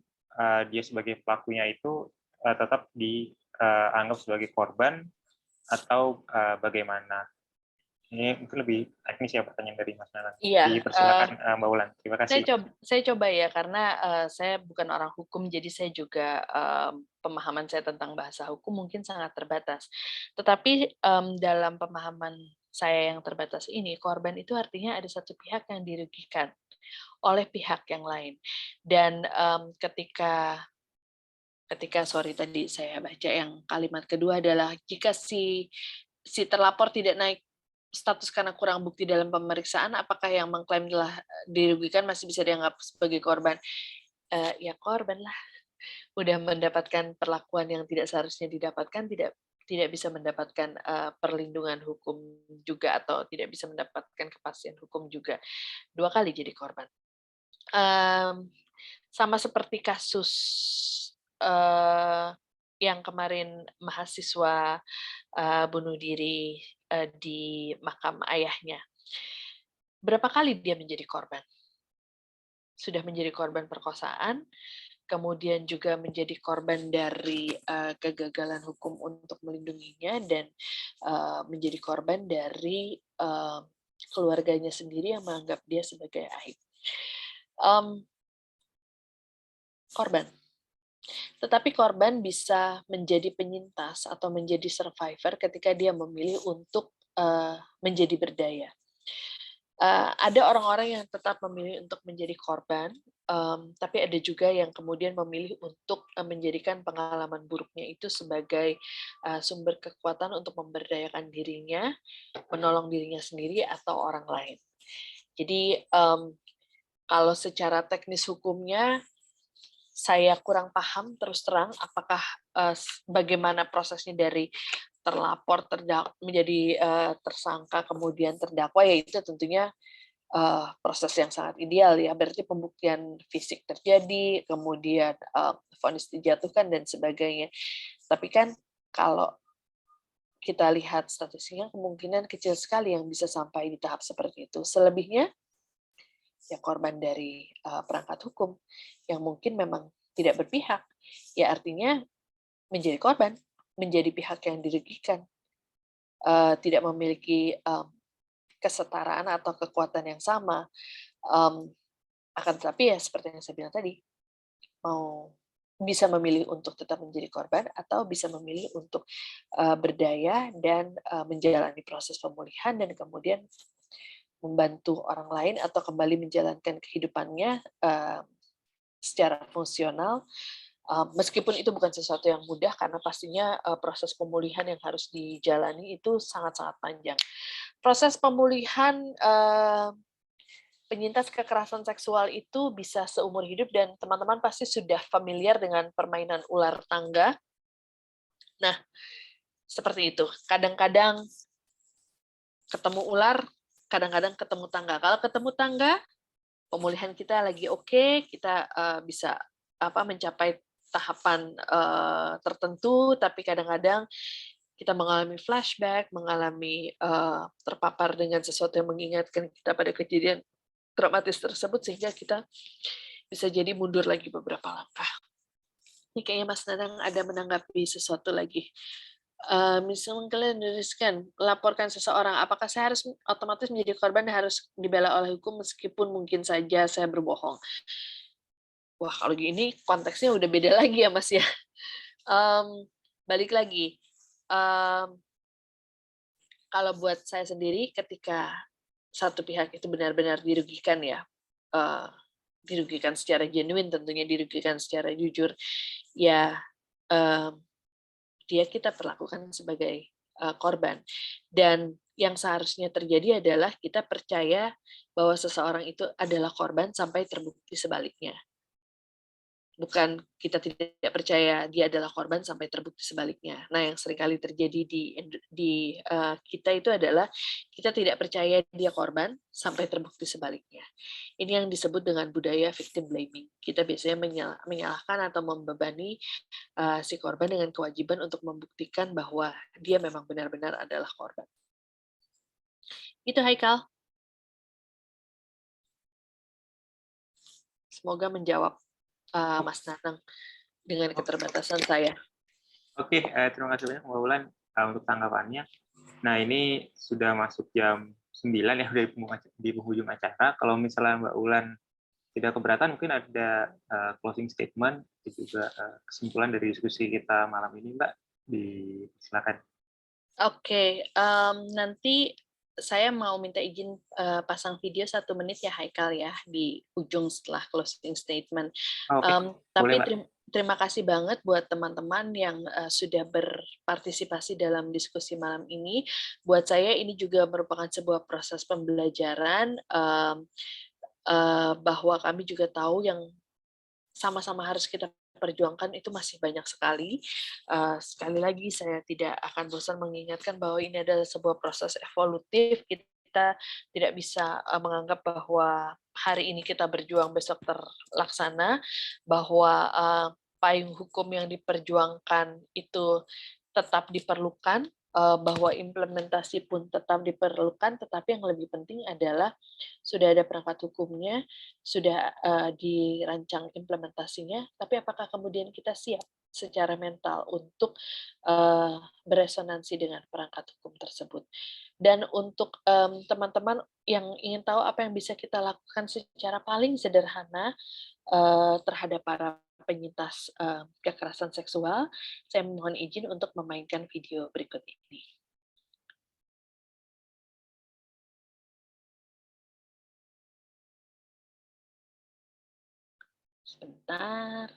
dia sebagai pelakunya itu tetap dianggap sebagai korban atau bagaimana? Ini mungkin lebih teknis ya pertanyaan dari Mas Nanang. Iya, Dipersilakan Mbak Ulan. Terima kasih. Saya coba ya, karena saya bukan orang hukum, jadi saya juga pemahaman saya tentang bahasa hukum mungkin sangat terbatas. Tetapi dalam pemahaman saya yang terbatas ini, korban itu artinya ada satu pihak yang dirugikan oleh pihak yang lain. Dan ketika sorry tadi saya baca yang kalimat kedua adalah jika si terlapor tidak naik status karena kurang bukti dalam pemeriksaan, apakah yang mengklaim telah dirugikan masih bisa dianggap sebagai korban? Ya korban lah. Udah mendapatkan perlakuan yang tidak seharusnya didapatkan, tidak bisa mendapatkan perlindungan hukum juga, atau tidak bisa mendapatkan kepastian hukum juga. 2 kali jadi korban. Sama seperti kasus yang kemarin mahasiswa bunuh diri di makam ayahnya. Berapa kali dia menjadi korban? Sudah menjadi korban perkosaan, kemudian juga menjadi korban dari kegagalan hukum untuk melindunginya, dan menjadi korban dari keluarganya sendiri yang menganggap dia sebagai aib. Korban. Tetapi korban bisa menjadi penyintas atau menjadi survivor ketika dia memilih untuk menjadi berdaya. Ada orang-orang yang tetap memilih untuk menjadi korban, tapi ada juga yang kemudian memilih untuk menjadikan pengalaman buruknya itu sebagai sumber kekuatan untuk memberdayakan dirinya, menolong dirinya sendiri atau orang lain. Jadi kalau secara teknis hukumnya, saya kurang paham terus terang apakah bagaimana prosesnya dari terlapor menjadi tersangka kemudian terdakwa, ya itu tentunya proses yang sangat ideal ya, berarti pembuktian fisik terjadi, kemudian vonis dijatuhkan dan sebagainya. Tapi kan kalau kita lihat statistiknya, kemungkinan kecil sekali yang bisa sampai di tahap seperti itu. Selebihnya ya korban dari perangkat hukum yang mungkin memang tidak berpihak, ya artinya menjadi korban, menjadi pihak yang dirugikan, tidak memiliki kesetaraan atau kekuatan yang sama, akan tetapi ya seperti yang saya bilang tadi, mau bisa memilih untuk tetap menjadi korban atau bisa memilih untuk berdaya dan menjalani proses pemulihan dan kemudian membantu orang lain atau kembali menjalankan kehidupannya secara fungsional, meskipun itu bukan sesuatu yang mudah karena pastinya proses pemulihan yang harus dijalani itu sangat-sangat panjang. Proses pemulihan penyintas kekerasan seksual itu bisa seumur hidup dan teman-teman pasti sudah familiar dengan permainan ular tangga. Nah, seperti itu. Kadang-kadang ketemu ular, kadang-kadang ketemu tangga. Kalau ketemu tangga, pemulihan kita lagi oke, kita bisa mencapai tahapan tertentu, tapi kadang-kadang kita mengalami flashback, mengalami terpapar dengan sesuatu yang mengingatkan kita pada kejadian traumatis tersebut, sehingga kita bisa jadi mundur lagi beberapa langkah. Ini kayaknya Mas Nanang ada menanggapi sesuatu lagi. Misalnya kalian menuliskan, laporkan seseorang, apakah saya harus otomatis menjadi korban dan harus dibela oleh hukum meskipun mungkin saja saya berbohong? Wah, kalau gini konteksnya udah beda lagi ya Mas ya. Balik lagi, kalau buat saya sendiri ketika satu pihak itu benar-benar dirugikan ya, dirugikan secara genuine, tentunya dirugikan secara jujur, ya dia kita perlakukan sebagai korban. Dan yang seharusnya terjadi adalah kita percaya bahwa seseorang itu adalah korban sampai terbukti sebaliknya. Bukan kita tidak percaya dia adalah korban sampai terbukti sebaliknya. Nah, yang seringkali terjadi di kita itu adalah kita tidak percaya dia korban sampai terbukti sebaliknya. Ini yang disebut dengan budaya victim blaming. Kita biasanya menyalahkan atau membebani si korban dengan kewajiban untuk membuktikan bahwa dia memang benar-benar adalah korban. Itu Haikal. Semoga menjawab Mas Nanang dengan keterbatasan saya. Oke, terima kasih banyak Mbak Ulan untuk tanggapannya. Nah, ini sudah masuk jam 9 ya, di penghujung acara. Kalau misalnya Mbak Ulan tidak keberatan, mungkin ada closing statement, dan juga kesimpulan dari diskusi kita malam ini, Mbak. Silakan. Oke, nanti saya mau minta izin pasang video 1 menit ya Haikal ya di ujung setelah closing statement. Tapi terima kasih banget buat teman-teman yang sudah berpartisipasi dalam diskusi malam ini. Buat saya ini juga merupakan sebuah proses pembelajaran bahwa kami juga tahu yang sama-sama harus kita perjuangkan itu masih banyak sekali. Sekali lagi saya tidak akan bosan mengingatkan bahwa ini adalah sebuah proses evolutif. Kita tidak bisa menganggap bahwa hari ini kita berjuang besok terlaksana, bahwa payung hukum yang diperjuangkan itu tetap diperlukan, bahwa implementasi pun tetap diperlukan, tetapi yang lebih penting adalah sudah ada perangkat hukumnya, sudah dirancang implementasinya, tapi apakah kemudian kita siap secara mental untuk beresonansi dengan perangkat hukum tersebut. Dan untuk teman-teman yang ingin tahu apa yang bisa kita lakukan secara paling sederhana terhadap para penyintas kekerasan seksual, saya mohon izin untuk memainkan video berikut ini. Sebentar.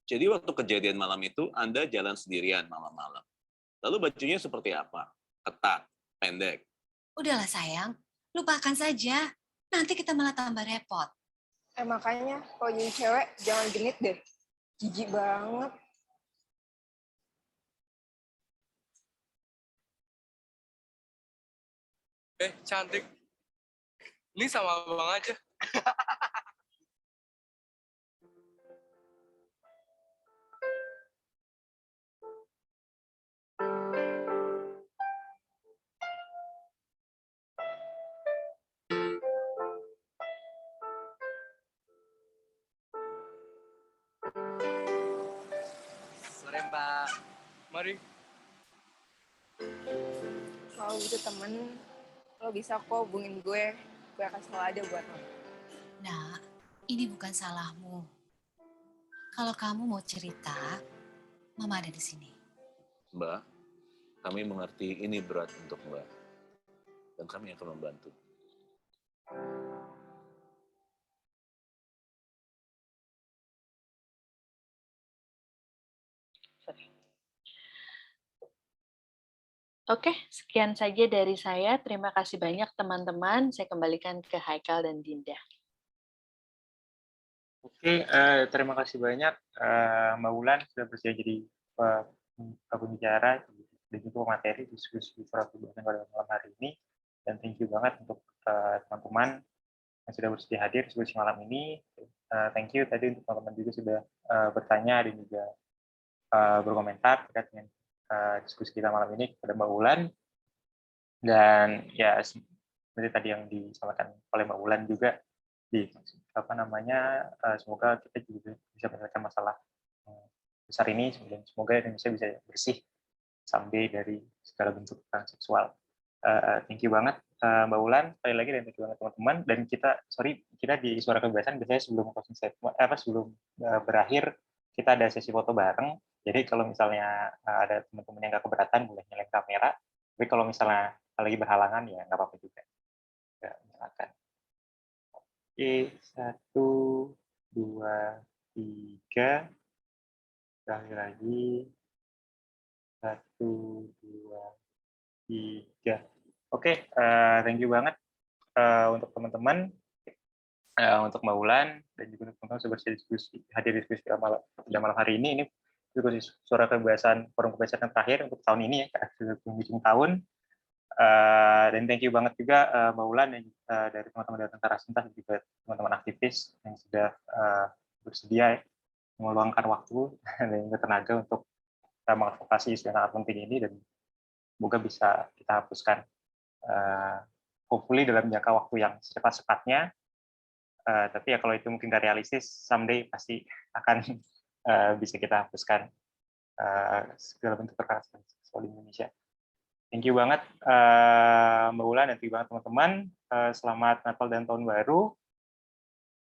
Jadi waktu kejadian malam itu, Anda jalan sendirian malam-malam. Lalu bajunya seperti apa? Ketat, pendek. Udahlah sayang, lupakan saja. Nanti kita malah tambah repot. Makanya kalau jadi cewek jangan genit deh. Jijik banget. Cantik. Ini sama abang aja. Sore, Mbak. Mari. Kalau butuh temen, lo bisa kok hubungin gue akan selalu ada buat lo. Nah, ini bukan salahmu. Kalau kamu mau cerita, Mama ada di sini. Mbak, kami mengerti ini berat untuk Mbak. Dan kami akan membantu. Oke, sekian saja dari saya. Terima kasih banyak teman-teman. Saya kembalikan ke Haikal dan Dinda. Oke, terima kasih banyak Mbak Wulan sudah bersedia jadi pembicara dan juga materi diskusi surat kebebasan pada malam hari ini. Dan thank you banget untuk teman-teman yang sudah bersedia hadir diskusi malam ini. Thank you tadi untuk teman-teman juga sudah bertanya dan juga berkomentar terkait dengan diskusi kita malam ini kepada Mbak Wulan. Dan ya seperti tadi yang disampaikan oleh Mbak Wulan juga, semoga kita juga bisa menyelesaikan masalah besar ini, dan semoga Indonesia bisa bersih someday dari segala bentuk kekerasan seksual. Thank you banget Mbak Wulan sekali lagi, dan thank you banget teman-teman. Dan kita di Suara Kebebasan biasanya sebelum closing statement, sebelum berakhir kita ada sesi foto bareng. Jadi kalau misalnya ada teman-teman yang nggak keberatan boleh nyalain kamera. Tapi kalau misalnya lagi berhalangan ya nggak apa-apa juga. Ya, silakan. Oke, 1, 2, 3. Sekali lagi. 1, 2, 3. Oke, thank you banget untuk teman-teman, untuk Mbak Wulan, dan juga untuk teman-teman sudah hadir diskusi pada malam hari ini. Ini diskusi Suara Kebebasan, forum kebebasan yang terakhir untuk tahun ini ya, sudah penghujung tahun. Dan thank you banget juga Mbak Wulan dari teman-teman dari Tentara Sinta dan juga teman-teman aktivis yang sudah bersedia meluangkan waktu dan juga tenaga untuk mengadvokasi isu yang sangat penting ini, dan semoga bisa kita hapuskan hopefully dalam jangka waktu yang secepat-cepatnya. Tapi ya kalau itu mungkin nggak realistis, someday pasti akan bisa kita hapuskan segala bentuk kekerasan seksual di Indonesia. Thank you banget Mbak Wulan, dan thank you banget teman-teman. Selamat Natal dan Tahun Baru.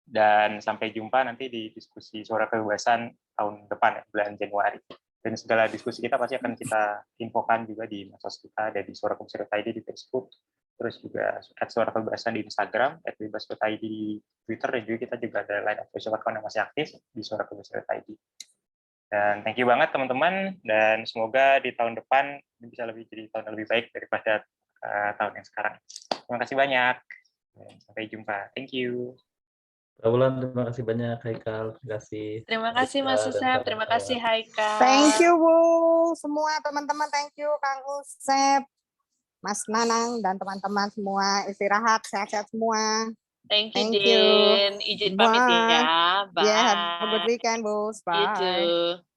Dan sampai jumpa nanti di diskusi Suara Kebebasan tahun depan, bulan Januari. Dan segala diskusi kita pasti akan kita infokan juga di medsos kita, ada di suarakebebasan.id di Facebook, terus juga @Suara Kebebasan di Instagram, @bebas.id di Twitter, dan juga kita juga ada line official account yang masih aktif di suarakebebasan.id. Dan thank you banget teman-teman, dan semoga di tahun depan bisa jadi tahun yang lebih baik daripada tahun yang sekarang. Terima kasih banyak. Dan sampai jumpa. Thank you. Mbak Wulan, terima kasih banyak. Haikal, terima kasih. Terima kasih Mas Usep, terima kasih Haikal. Thank you Bu, semua teman-teman, thank you Kang Usep, Mas Nanang, dan teman-teman semua. Istirahat, sehat-sehat semua. Thank you, Din. Izin pamit ya. Bye. Yeah, have a good weekend, Bu. Bye. You too.